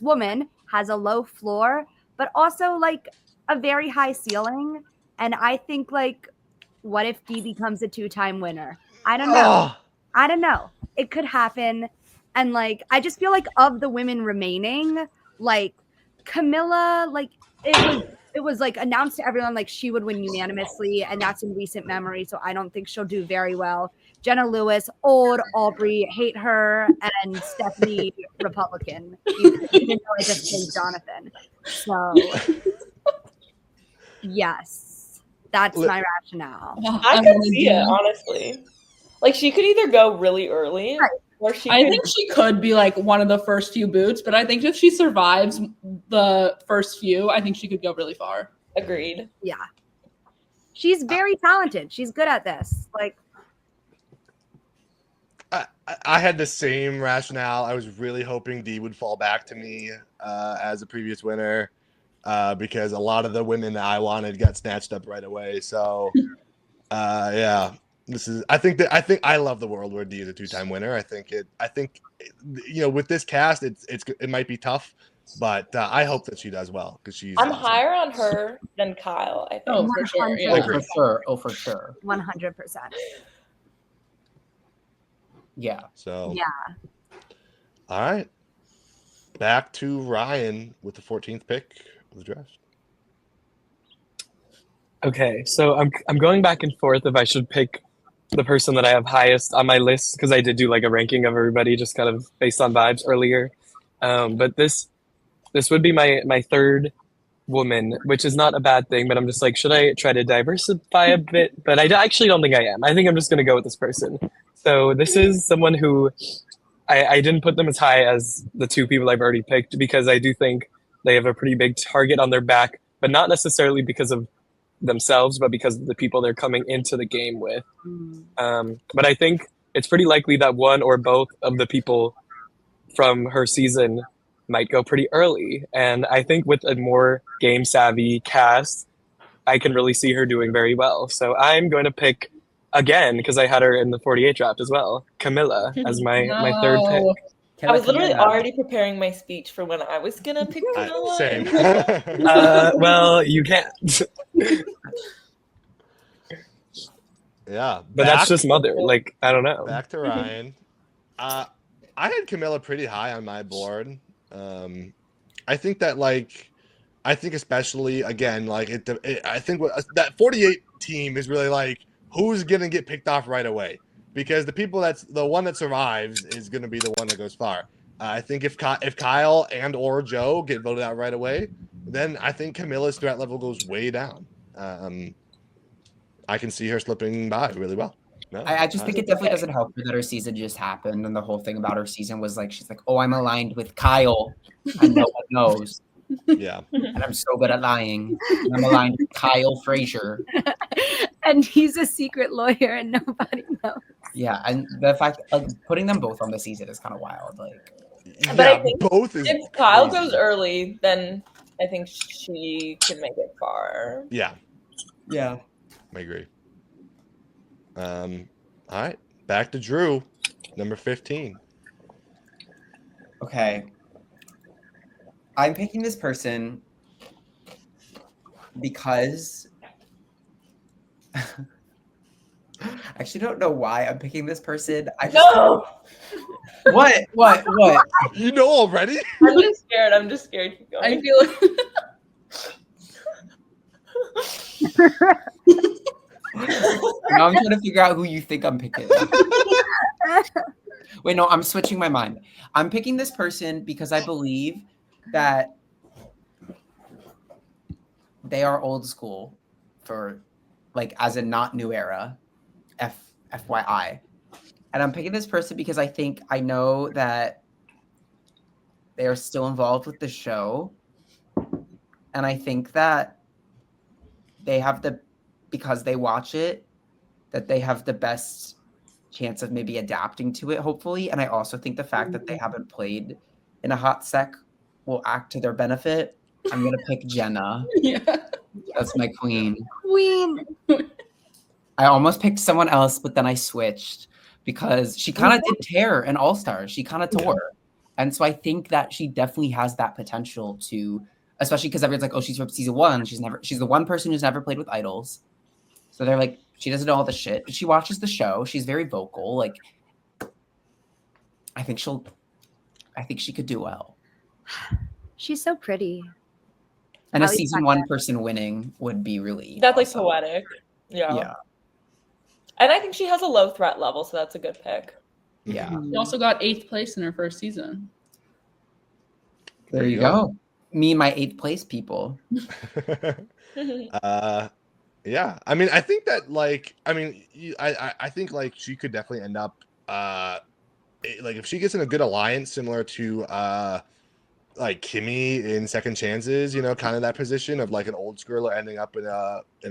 woman has a low floor, but also like a very high ceiling. And I think like, what if Dee becomes a 2-time winner? I don't know. Oh, I don't know. It could happen. And like, I just feel like of the women remaining, like Kamilla, like it was like announced to everyone like she would win unanimously, and that's in recent memory. So I don't think she'll do very well. Jenna Lewis, old Aubry, hate her, and Stephenie, Republican. Even though I just played Jonathan. So yes, that's my rationale. I could see it, honestly. Like she could either go really early, Right. or she I could think she could be like one of the first few boots, but I think if she survives the first few, I think she could go really far. agreed. Yeah. She's very talented. She's good at this. Like, I had the same rationale. I was really hoping Dee would fall back to me as a previous winner because a lot of the women that I wanted got snatched up right away. So, yeah, I think I love the world where Dee is a 2-time winner. I think you know, with this cast, it might be tough, but I hope that she does well because she's. I'm awesome. higher on her than Kyle, I think. Oh, for sure. Yeah. Oh, for sure. Oh, for sure. 100%. Yeah. So Yeah. all right, back to Ryan with the 14th pick of the draft. Okay, so I'm going back and forth if I should pick the person that I have highest on my list because I did do like a ranking of everybody just kind of based on vibes earlier. But this would be my third woman, which is not a bad thing, but I'm just like, should I try to diversify a bit? But I actually don't think I am. I think I'm just going to go with this person. So this is someone who I didn't put them as high as the two people I've already picked because I do think they have a pretty big target on their back, but not necessarily because of themselves, but because of the people they're coming into the game with. But I think it's pretty likely that one or both of the people from her season might go pretty early. And I think with a more game savvy cast, I can really see her doing very well. So I'm going to pick again, because I had her in the 48 draft as well, Kamilla as my third pick. I was literally already preparing my speech for when I was gonna pick Kamilla. Same. Well, you can't. Yeah. But that's just mother. Like, I don't know. Back to Ryan. I had Kamilla pretty high on my board. I think that, like, especially, again, like, I think that 48 team is really, like, who's going to get picked off right away? Because the one that survives is going to be the one that goes far. I think if Kyle and or Joe get voted out right away, then I think Camilla's threat level goes way down. I can see her slipping by really well. No, I just think it definitely doesn't help her that her season just happened, and the whole thing about her season was like, she's like, oh, I'm aligned with Kyle, and no one knows. Yeah. And I'm so good at lying. And I'm aligned with Kyle Fraser. And he's a secret lawyer and nobody knows. Yeah, and the fact, like, putting them both on the season is kind of wild. Like, But I think both is if Kyle crazy. goes early, then I think she can make it far. Yeah, yeah. I agree. All right, back to Drew, number 15. Okay. I'm picking this person because I actually don't know why I'm picking this person. I just No! What? You know already? I'm just scared. Keep going. I feel Now I'm trying to figure out who you think I'm picking. Wait, no, I'm switching my mind. I'm picking this person because I believe that they are old school for, like, as a not new era, FYI. And I'm picking this person because I know that they are still involved with the show. And I think that they have because they watch it, that they have the best chance of maybe adapting to it, hopefully. And I also think the fact that they haven't played in a hot sec will act to their benefit. I'm going to pick Jenna. yeah. That's my queen. Queen. I almost picked someone else, but then I switched because she kind of did tear in All-Stars. She kind of tore. And so I think that she definitely has that potential to, especially because everyone's like, oh, she's from season 1. She's the one person who's never played with idols. So they're like, she doesn't know all the shit, but she watches the show. She's very vocal. Like, I think she could do well. She's so pretty. And a At least season back 1 then. person winning would be really That's like awesome. poetic. Yeah. Yeah. And I think she has a low threat level, so that's a good pick. Yeah. She also got 8th place in her first season. There you go. Me and my 8th place people. Yeah, I mean, I think that, like, I think, like, she could definitely end up, like, if she gets in a good alliance similar to, like, Kimmy in Second Chances, you know, kind of that position of, like, an old schooler ending up in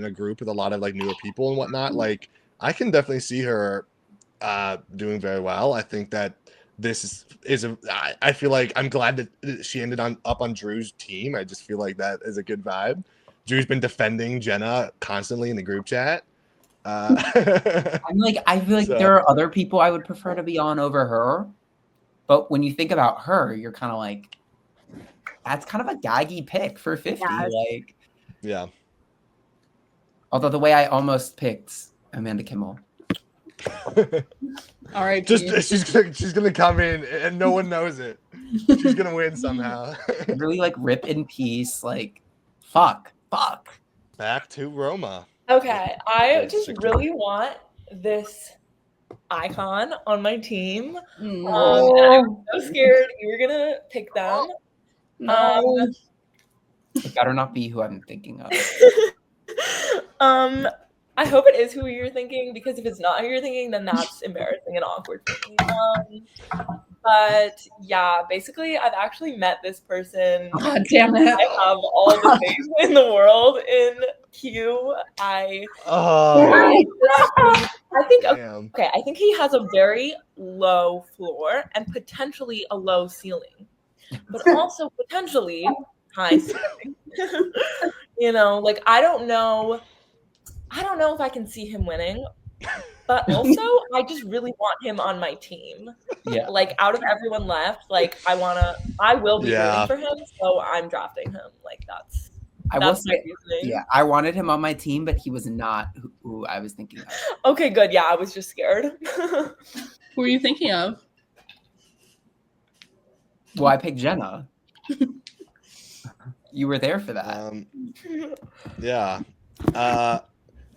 a group with a lot of, like, newer people and whatnot. Like, I can definitely see her doing very well. I think that this is I feel like I'm glad that she ended up on Drew's team. I just feel like that is a good vibe. Drew's been defending Jenna constantly in the group chat. I feel like there are other people I would prefer to be on over her. But when you think about her, you're kind of like, that's kind of a gaggy pick for 50. Yes. Like, yeah. Although the way I almost picked Amanda Kimmel. All right. She's gonna come in and no one knows it. She's gonna win somehow. Really, like, rip in peace. Like, fuck. Back to Roma. Okay, I just really want this icon on my team. And I'm so scared you were gonna pick them. It better not be who I'm thinking of. I hope it is who you're thinking, because if it's not who you're thinking, then that's embarrassing and awkward for me. But yeah, basically, I've actually met this person. God damn it. I have all the faith in the world in Q. I think Damn. I think he has a very low floor and potentially a low ceiling. but also potentially high ceiling. You know, like I don't know if I can see him winning, but also I just really want him on my team. Yeah. Like out of everyone left, like I will be Yeah. rooting for him, so I'm drafting him. Like that's I will my say, reasoning. yeah, I wanted him on my team, but he was not who I was thinking of. Okay, good. Yeah, I was just scared. Who are you thinking of? Well, I picked Jenna. You were there for that. Yeah.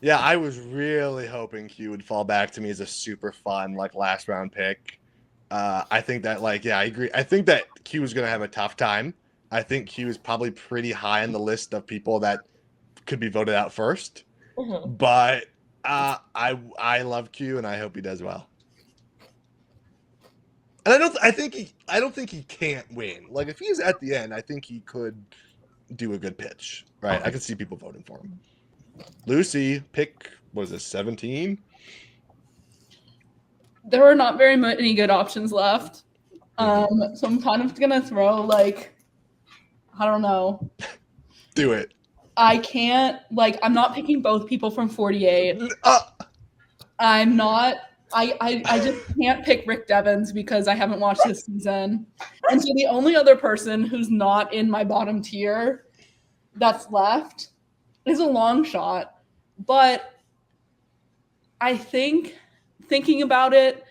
Yeah, I was really hoping Q would fall back to me as a super fun, like, last round pick. I think that, like, yeah, I agree. I think that Q is going to have a tough time. I think Q is probably pretty high on the list of people that could be voted out first. Mhm. But I love Q, and I hope he does well. And I don't think he can't win. Like, if he's at the end, I think he could do a good pitch, right? I can see people voting for him. Lucy, pick, what is this, 17? There are not very many good options left. So I'm kind of gonna throw, like, I don't know. Do it. I can't, like, I'm not picking both people from 48. I'm not. I just can't pick Rick Devens because I haven't watched this season. And so the only other person who's not in my bottom tier that's left is a long shot. But I think, thinking about it,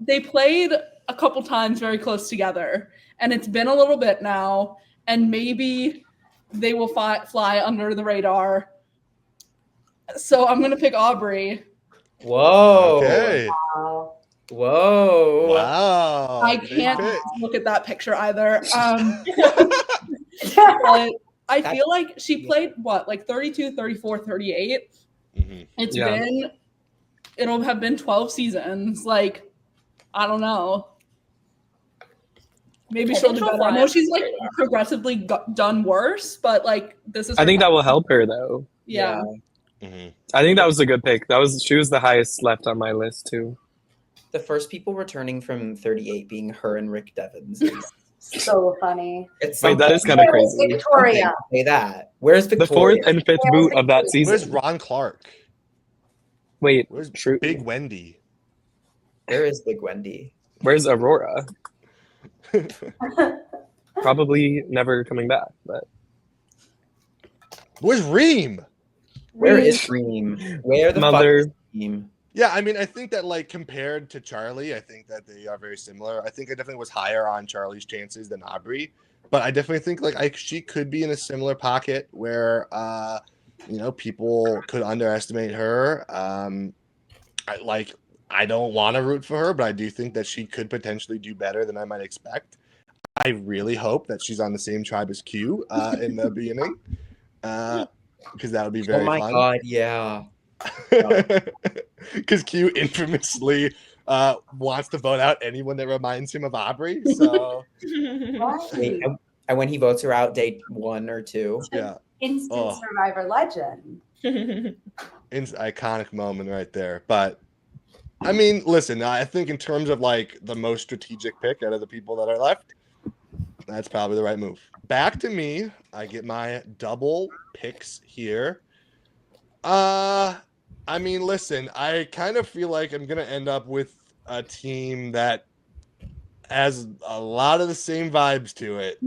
they played a couple times very close together. And it's been a little bit now. And maybe they will fly under the radar. So I'm going to pick Aubry. Whoa. Okay. Whoa. Wow. I big can't pick. look at that picture either. But I feel like she played, what, like 32, 34, 38? Mhm. It'll have been 12 seasons. Like, I don't know. Maybe she'll do better. I know she's, like, progressively done worse, but, like, this is I her think that time. will help her though. Yeah. Mhm. I think that was a good pick. She was the highest left on my list too. The first people returning from 38 being her and Rick Devens. Is So funny. it's Wait, that is kind of Where's crazy. Victoria. Say that. Where's The Victoria? fourth and fifth boot of that season. Where's Ron Clark? Wait, Where's true. Big Wendy? Where is Big Wendy? Where's Aurora? Probably never coming back. But Where's Reem? Where is Reem? Where the Mother. fuck is Reem? Yeah, I mean, I think that, like, compared to Charlie, I think that they are very similar. I think I definitely was higher on Charlie's chances than Aubry, but I definitely think, like, she could be in a similar pocket where, people could underestimate her. I don't want to root for her, but I do think that she could potentially do better than I might expect. I really hope that she's on the same tribe as Q in the beginning, because that would be very Oh my fun. god, yeah. Because Q infamously wants to vote out anyone that reminds him of Aubry. So Wait, and when he votes her out day 1 or 2. yeah, Instant Survivor legend. iconic moment right there. But I mean, listen, I think in terms of, like, the most strategic pick out of the people that are left, that's probably the right move. Back to me. I get my double picks here. I mean, listen, I kind of feel like I'm going to end up with a team that has a lot of the same vibes to it.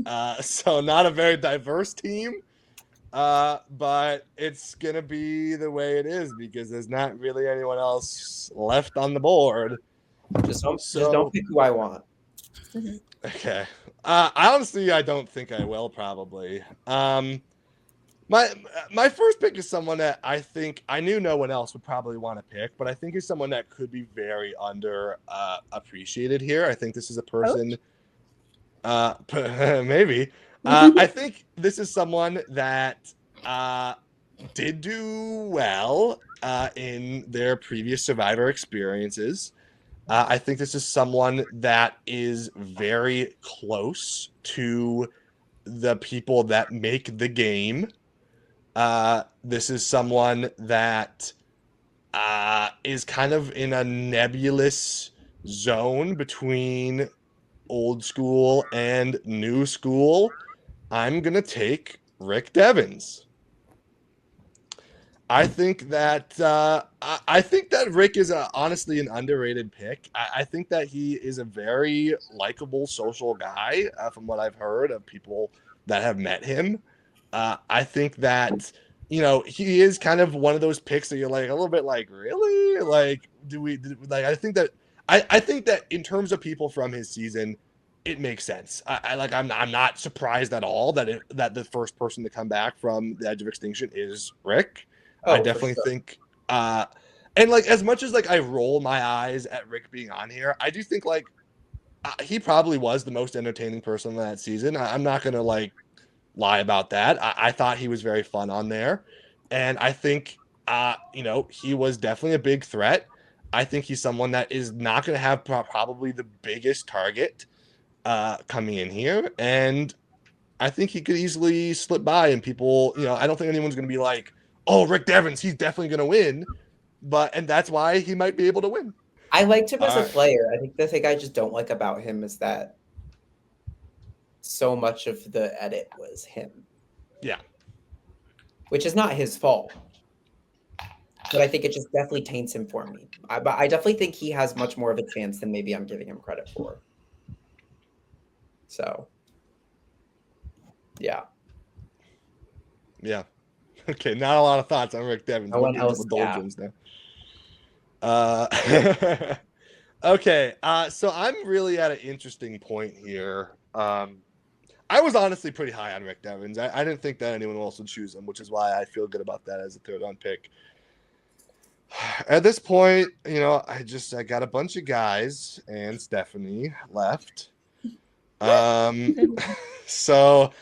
So not a very diverse team, but it's going to be the way it is because there's not really anyone else left on the board. Just don't pick who I want. Okay. Honestly, I don't think I will probably. My first pick is someone that I think I knew no one else would probably want to pick, but I think is someone that could be very under appreciated here. I think this is a person, maybe. I think this is someone that did do well in their previous Survivor experiences. I think this is someone that is very close to the people that make the game. This is someone that is kind of in a nebulous zone between old school and new school, I'm going to take Rick Devens. I think that Rick is honestly an underrated pick. I think that he is a very likable social guy from what I've heard of people that have met him. I think that, he is kind of one of those picks that you're like a little bit like, really? Like, I think that in terms of people from his season, it makes sense. I'm not surprised at all that the first person to come back from the edge of extinction is Rick. I definitely think, and like as much as like I roll my eyes at Rick being on here, I do think like he probably was the most entertaining person in that season. I'm not gonna like lie about that. I thought he was very fun on there, and I think he was definitely a big threat. I think he's someone that is not gonna have probably the biggest target coming in here, and I think he could easily slip by, and people, I don't think anyone's gonna be like, oh, Rick Devens, he's definitely going to win. And that's why he might be able to win. I liked him as a player. I think the thing I just don't like about him is that so much of the edit was him. Yeah. Which is not his fault. But I think it just definitely taints him for me. But I definitely think he has much more of a chance than maybe I'm giving him credit for. So, yeah. Yeah. Okay, not a lot of thoughts on Rick Devens. No one else. Okay, so I'm really at an interesting point here. I was honestly pretty high on Rick Devens. I didn't think that anyone else would choose him, which is why I feel good about that as a third-round pick. At this point, I got a bunch of guys and Stephenie left. So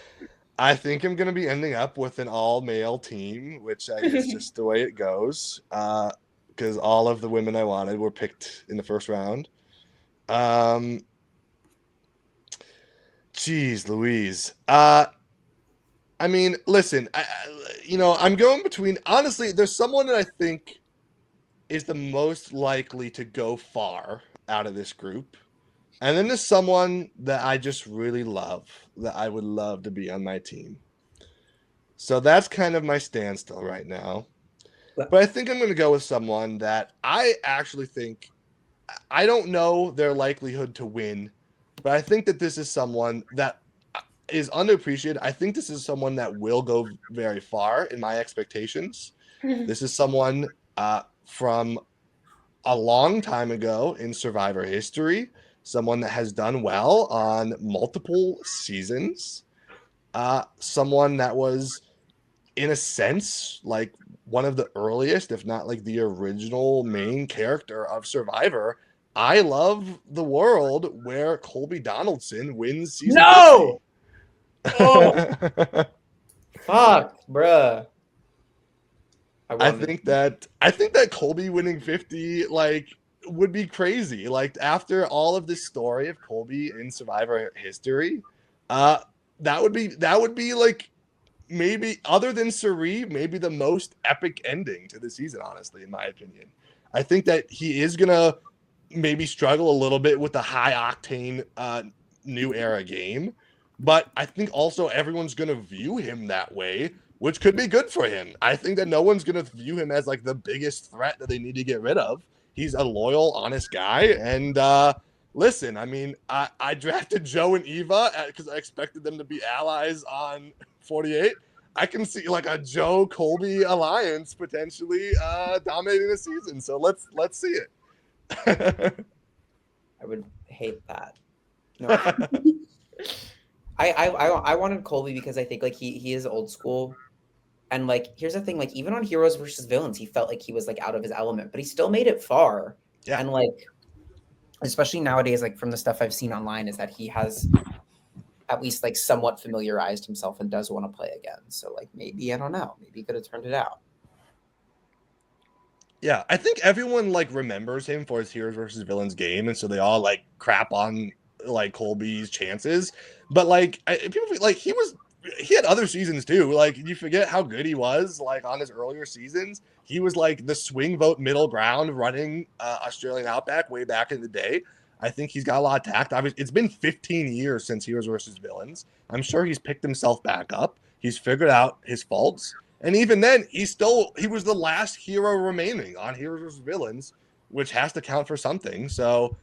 I think I'm going to be ending up with an all-male team, which is just the way it goes, because all of the women I wanted were picked in the first round. Jeez Louise. I mean, listen, I'm going between, honestly, there's someone that I think is the most likely to go far out of this group. And then there's someone that I just really love, that I would love to be on my team. So that's kind of my standstill right now. But I think I'm going to go with someone that I actually think, I don't know their likelihood to win, but I think that this is someone that is underappreciated. I think this is someone that will go very far in my expectations. This is someone from a long time ago in Survivor history. Someone that has done well on multiple seasons. Someone that was, in a sense, like one of the earliest, if not like the original main character of Survivor. I love the world where Colby Donaldson wins season 50. Oh! Fuck, bruh. I think that Colby winning 50, like, would be crazy. Like, after all of this story of Colby in Survivor history, that would be like, maybe other than Cirie, maybe the most epic ending to the season, honestly, in my opinion. I think that he is gonna maybe struggle a little bit with the high octane new era game, but I think also everyone's gonna view him that way, which could be good for him. I think that no one's gonna view him as like the biggest threat that they need to get rid of. He's a loyal, honest guy. And listen, I mean, I drafted Joe and Eva because I expected them to be allies on 48. I can see like a Joe Colby alliance potentially dominating the season. So let's see it. I would hate that. No. I wanted Colby because I think like he is old school. And like, here's the thing, like even on Heroes versus Villains, he felt like he was like out of his element, but he still made it far. Yeah. And like, especially nowadays, like from the stuff I've seen online, is that he has at least like somewhat familiarized himself and does want to play again. So like maybe, I don't know, maybe he could have turned it out. Yeah, I think everyone like remembers him for his Heroes versus Villains game, and so they all like crap on like Colby's chances. But like people like he had other seasons too. Like you forget how good he was like on his earlier seasons. He was like the swing vote middle ground running Australian Outback way back in the day. I think he's got a lot of tact. Obviously, it's been 15 years since Heroes versus Villains. I'm sure he's picked himself back up. He's figured out his faults. And even then, he was the last hero remaining on Heroes vs. Villains, which has to count for something. So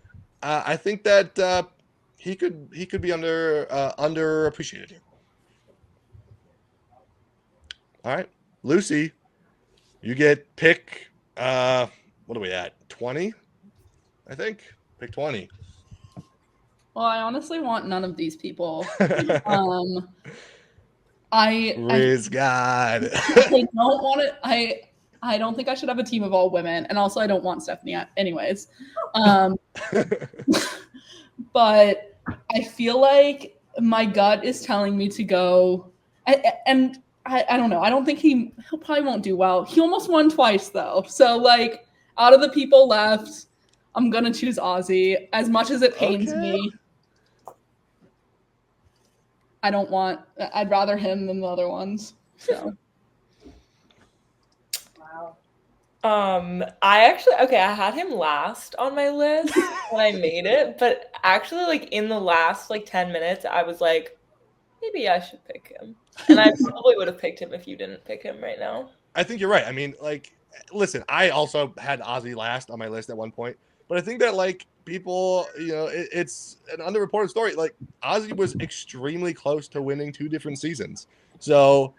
I think that he could be underappreciated here. All right, Lucy, you get pick. What are we at? 20, I think. Pick 20. Well, I honestly want none of these people. Riz God. I don't want it. I don't think I should have a team of all women, and also I don't want Stephenie. Anyways, but I feel like my gut is telling me to go, and I don't know. I don't think he'll probably won't do well. He almost won twice though, so like out of the people left, I'm gonna choose Ozzy. As much as it pains me, I'd rather him than the other ones. So. Wow. I had him last on my list when I made it, but actually like in the last like 10 minutes, I was like, maybe I should pick him. And I probably would have picked him if you didn't pick him right now. I think you're right. I mean, like, listen, I also had Ozzy last on my list at one point, but I think that like people, it's an underreported story. Like Ozzy was extremely close to winning 2 different seasons. So,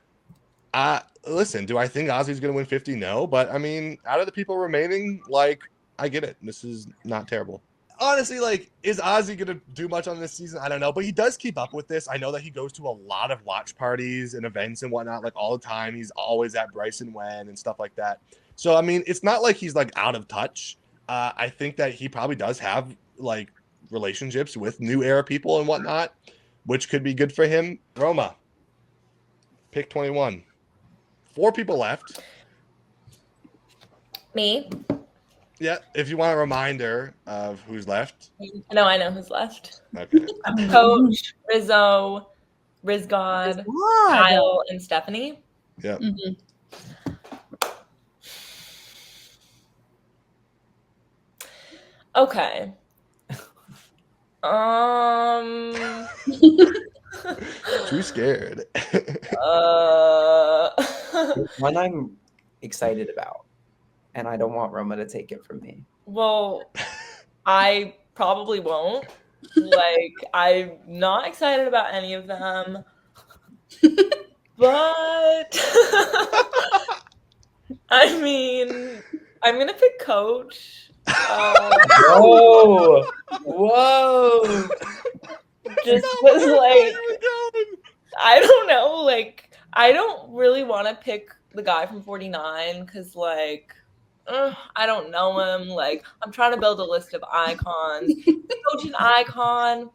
listen, do I think Ozzy's going to win 50? No, but I mean, out of the people remaining, like, I get it. This is not terrible. Honestly, like, is Ozzy going to do much on this season? I don't know, but he does keep up with this. I know that he goes to a lot of watch parties and events and whatnot, like all the time. He's always at Bryson Wen and stuff like that. So, I mean, it's not like he's like out of touch. I think that he probably does have like relationships with new era people and whatnot, which could be good for him. Roma, pick 21. 4 people left. Me? Yeah, if you want a reminder of who's left. No, I know who's left. Okay. Coach, Rizzo, Rizgod, Kyle, and Stephenie. Yeah. Mm-hmm. Okay. Too scared. One I'm excited about, and I don't want Roma to take it from me. Well, I probably won't. Like, I'm not excited about any of them. But I mean, I'm gonna pick Coach. Whoa! Just was like, I don't know. Like, I don't really want to pick the guy from 49 because, like, I don't know him. Like, I'm trying to build a list of icons. Coach an icon.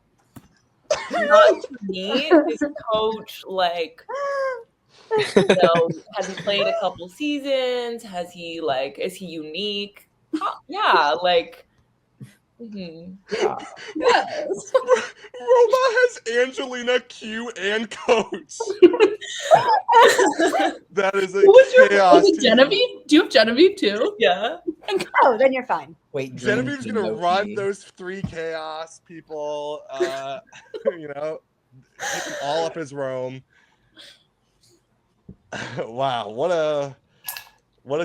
Not to me. Is Coach like? Has he played a couple seasons? Has he like? Is he unique? Yeah, like. Mm-hmm. Yes. Roma has Angelina, Q, and Coach. That is a chaos. Was it Genevieve? Do you have Genevieve too? Yeah. Oh, then you're fine. Wait, Genevieve's gonna run those 3 chaos people. Pick them all up his Rome. Wow, what a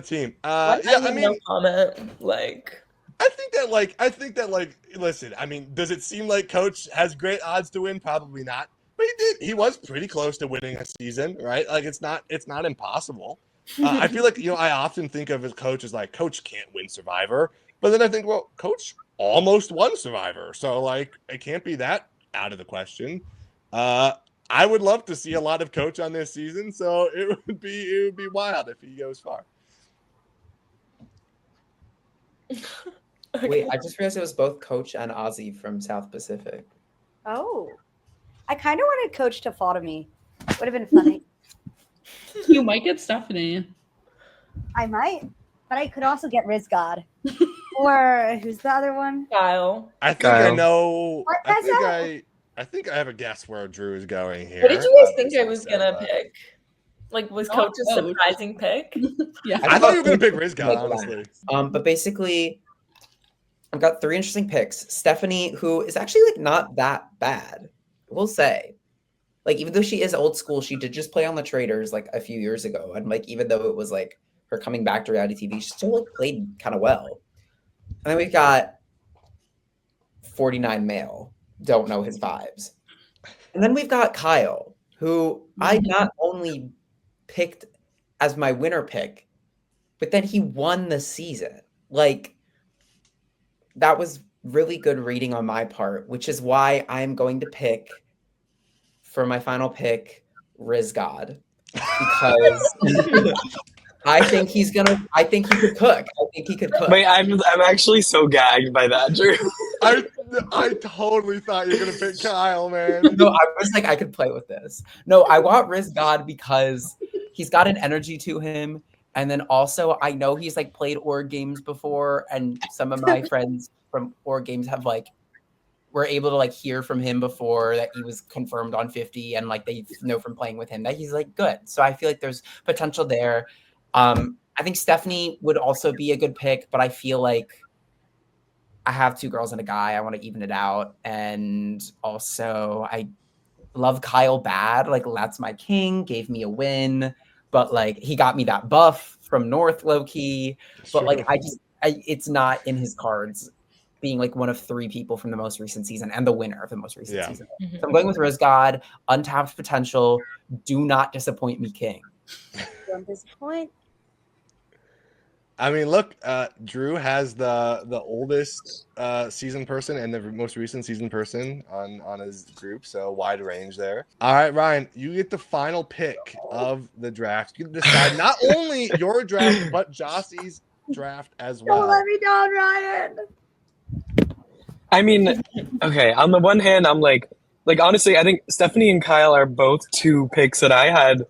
team. No comment. Like. I think that listen, I mean, does it seem like Coach has great odds to win? Probably not. But he was pretty close to winning a season, right? Like it's not impossible. I feel like, I often think of his Coach as like, Coach can't win Survivor. But then I think, well, Coach almost won Survivor. So like it can't be that out of the question. I would love to see a lot of Coach on this season, so it would be wild if he goes far. Wait, I just realized it was both Coach and Ozzy from South Pacific. Oh, I kind of wanted Coach to fall to me. Would have been funny. You might get Stephenie. I might, but I could also get Rizgod. Or who's the other one? Kyle. I think I know. What, I think I have a guess where Drew is going here. What did you guys think I was gonna pick? Like, was Coach a surprising pick? Yeah. I thought you were gonna pick Rizgod, honestly. But basically, I've got 3 interesting picks. Stephenie, who is actually like not that bad, we'll say. Like, even though she is old school, she did just play on the Traders like a few years ago. And like, even though it was like her coming back to reality TV, she still like played kind of well. And then we've got 49 male. Don't know his vibes. And then we've got Kyle, who I not only picked as my winner pick, but then he won the season. Like, that was really good reading on my part, which is why I'm going to pick for my final pick Rizgod, because I think he could cook. I think he could cook. Wait, I'm actually so gagged by that, Drew. I totally thought you were gonna pick Kyle, man. No, I was like, I could play with this. No, I want Rizgod because he's got an energy to him. And then also, I know he's like played org games before, and some of my friends from org games have like were able to like hear from him before that he was confirmed on 50, and like they know from playing with him that he's like good. So I feel like there's potential there. I think Stephenie would also be a good pick, but I feel like I have 2 girls and a guy. I want to even it out, and also I love Kyle bad. Like, that's my king. Gave me a win. But like, he got me that buff from North low key. But like, it's not in his cards being like one of 3 people from the most recent season and the winner of the most recent season. So I'm going with Rizgod, untapped potential. Do not disappoint me, king. Don't disappoint. I mean, look, Drew has the oldest season person and the most recent season person on his group, so wide range there. All right, Ryan, you get the final pick of the draft. You can decide not only your draft, but Jossie's draft as well. Don't let me down, Ryan. I mean, okay, on the one hand, I'm like honestly, I think Stephenie and Kyle are both 2 picks that I had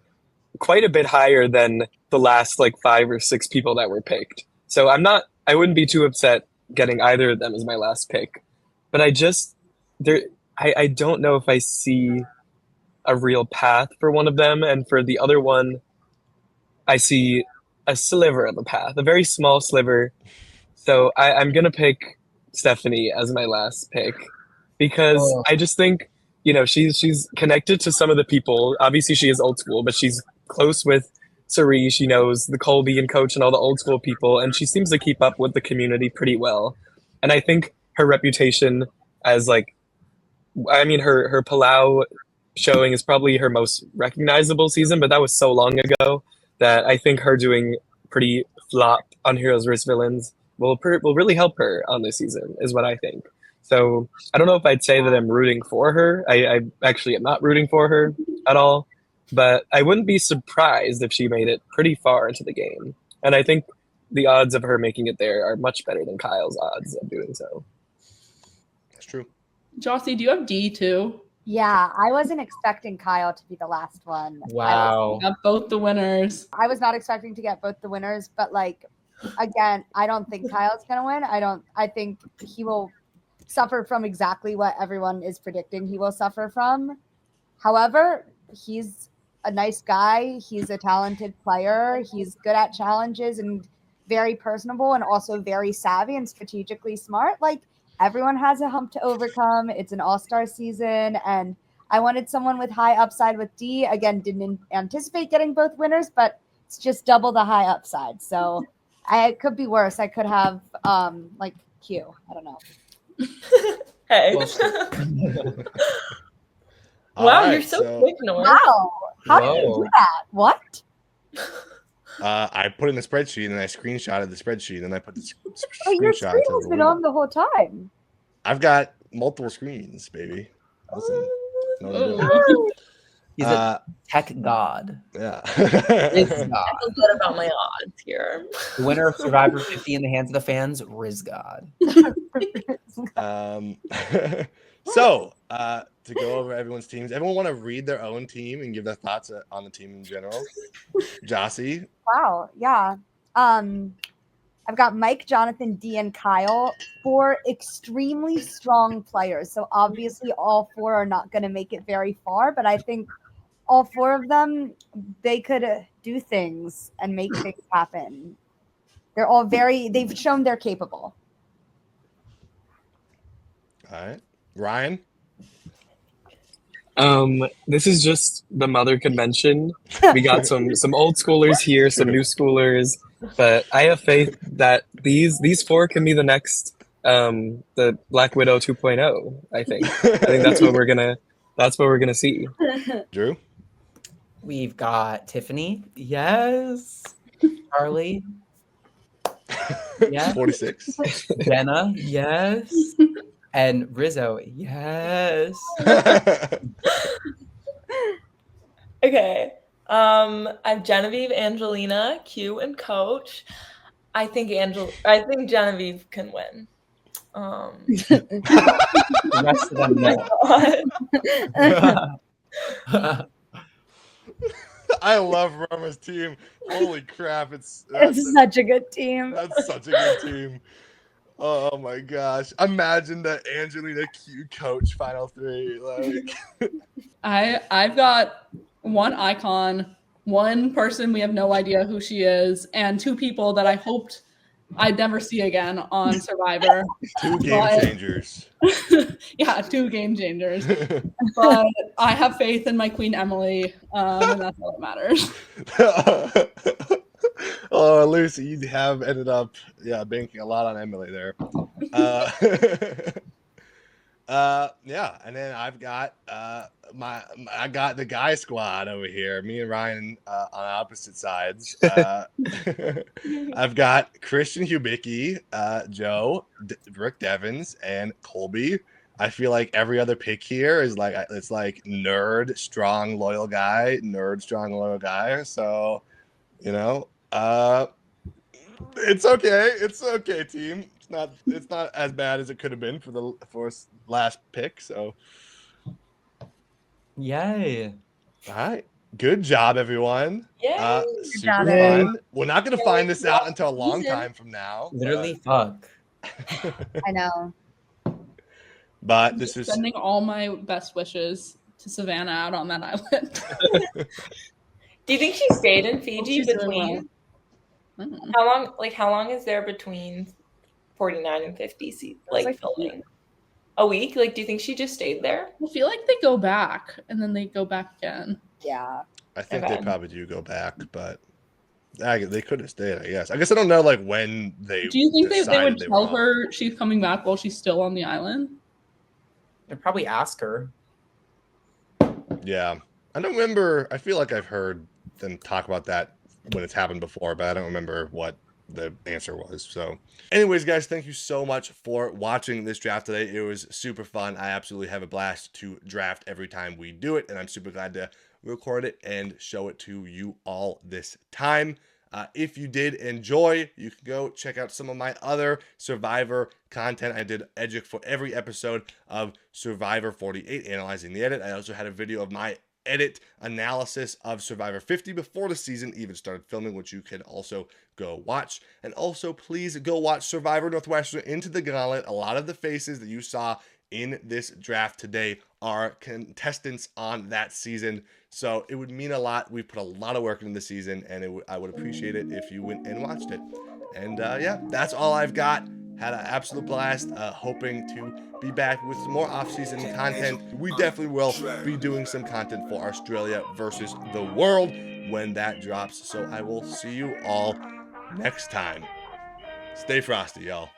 quite a bit higher than the last like 5 or 6 people that were picked. So I wouldn't be too upset getting either of them as my last pick. But I don't know if I see a real path for one of them, and for the other one, I see a sliver of a path, a very small sliver. So I'm gonna pick Stephenie as my last pick because I just think, you know, she's connected to some of the people. Obviously, she is old school, but she's close with Cirie. She knows the Colby and Coach and all the old school people, and she seems to keep up with the community pretty well. And I think her reputation as like, I mean, her Palau showing is probably her most recognizable season, but that was so long ago that I think her doing pretty flop on Heroes vs. Villains will really help her on this season, is what I think. So I don't know if I'd say that I'm rooting for her. I actually am not rooting for her at all, but I wouldn't be surprised if she made it pretty far into the game. And I think the odds of her making it there are much better than Kyle's odds of doing so. That's true. Jossie, do you have D too? Yeah, I wasn't expecting Kyle to be the last one. Wow. Got both the winners. I was not expecting to get both the winners, but like, again, I don't think Kyle's gonna win. I think he will suffer from exactly what everyone is predicting he will suffer from. However, he's a nice guy. He's a talented player. He's good at challenges and very personable, and also very savvy and strategically smart. Like, everyone has a hump to overcome. It's an all-star season, and I wanted someone with high upside with D. Again, didn't anticipate getting both winners, but it's just double the high upside. So it could be worse. I could have like Q. I don't know. Hey. Wow, right, you're so quick, North. Wow. How did you do that? What? I put in the spreadsheet and I screenshotted the spreadsheet and I put the Oh, your screenshot. screen has been on the whole time. I've got multiple screens, baby. Listen, know what I'm doing. He's a tech god. Yeah. Rizgod. I feel good about my odds here. The winner of Survivor 50 in the hands of the fans, Rizgod. So, to go over everyone's teams, everyone want to read their own team and give their thoughts on the team in general? Jossie? Wow. Yeah. I've got Mike, Jonathan, D, and Kyle, 4 extremely strong players. So obviously all 4 are not going to make it very far, but I think all 4 of them, they could do things and make things happen. They're all they've shown they're capable. All right. Ryan? This is just the mother convention. We got some old schoolers here, some new schoolers, but I have faith that these four can be the next the Black Widow 2.0. I think that's what we're gonna see. Drew? We've got Tiffany. Yes. Charlie. Yes. 46. Jenna. Yes. And Rizzo. Yes. Okay. I have Genevieve, Angelina, Q, and Coach. I think Genevieve can win. The rest of them no. I love Roma's team. Holy crap. It's such a good team. That's such a good team. Oh my gosh. Imagine the Angelina Q Coach final three. Like I've got one icon, one person we have no idea who she is, and two people that I hoped I'd never see again on Survivor. Two game changers. Yeah, two game changers. But I have faith in my Queen Emily, and that's all that matters. Oh, Lucy, you have ended up banking a lot on Emily there. Yeah, and then I've got I got the guy squad over here. Me and Ryan on opposite sides. I've got Christian Hubicki, Joe, Rick Devens, and Colby. I feel like every other pick here is like it's like nerd, strong, loyal guy, nerd, strong, loyal guy. So, you know, it's okay. It's okay, team. It's not as bad as it could have been for last pick. So, Yay. all right. Good job, everyone. Yay. Super job, fun. We're not going to find this out until a long time from now. Literally, fuck. I know. But this is Sending all my best wishes to Savannah out on that island. Do you think she stayed in Fiji She's doing between? well. I don't know. How long is there between 49 and 50 like filming? A week? Like, do you think she just stayed there? I feel like they go back and then they go back again. Yeah. I think Okay. they probably do go back, but they could have stayed, I guess. I guess I don't know like when they Do you think they decided would were tell on. her she's coming back while she's still on the island? They'd probably ask her. Yeah. I don't remember. I feel like I've heard them talk about that when it's happened before, but I don't remember what the answer was. So anyways, guys, thank you so much for watching this draft today. It was super fun. I absolutely have a blast to draft every time we do it, and I'm super glad to record it and show it to you all this time. If you did enjoy, you can go check out some of my other Survivor content. I did Edgic for every episode of Survivor 48, analyzing the edit. I also had a video of my edit analysis of Survivor 50 before the season even started filming, which you can also go watch. And also, please go watch Survivor Northwestern Into the Gauntlet. A lot of the faces that you saw in this draft today are contestants on that season. So it would mean a lot. We put a lot of work into the season, and I would appreciate it if you went and watched it. And yeah, that's all I've got. Had an absolute blast. Hoping to be back with some more off-season content. We definitely will be doing some content for Australia versus the world when that drops. So I will see you all next time. Stay frosty, y'all.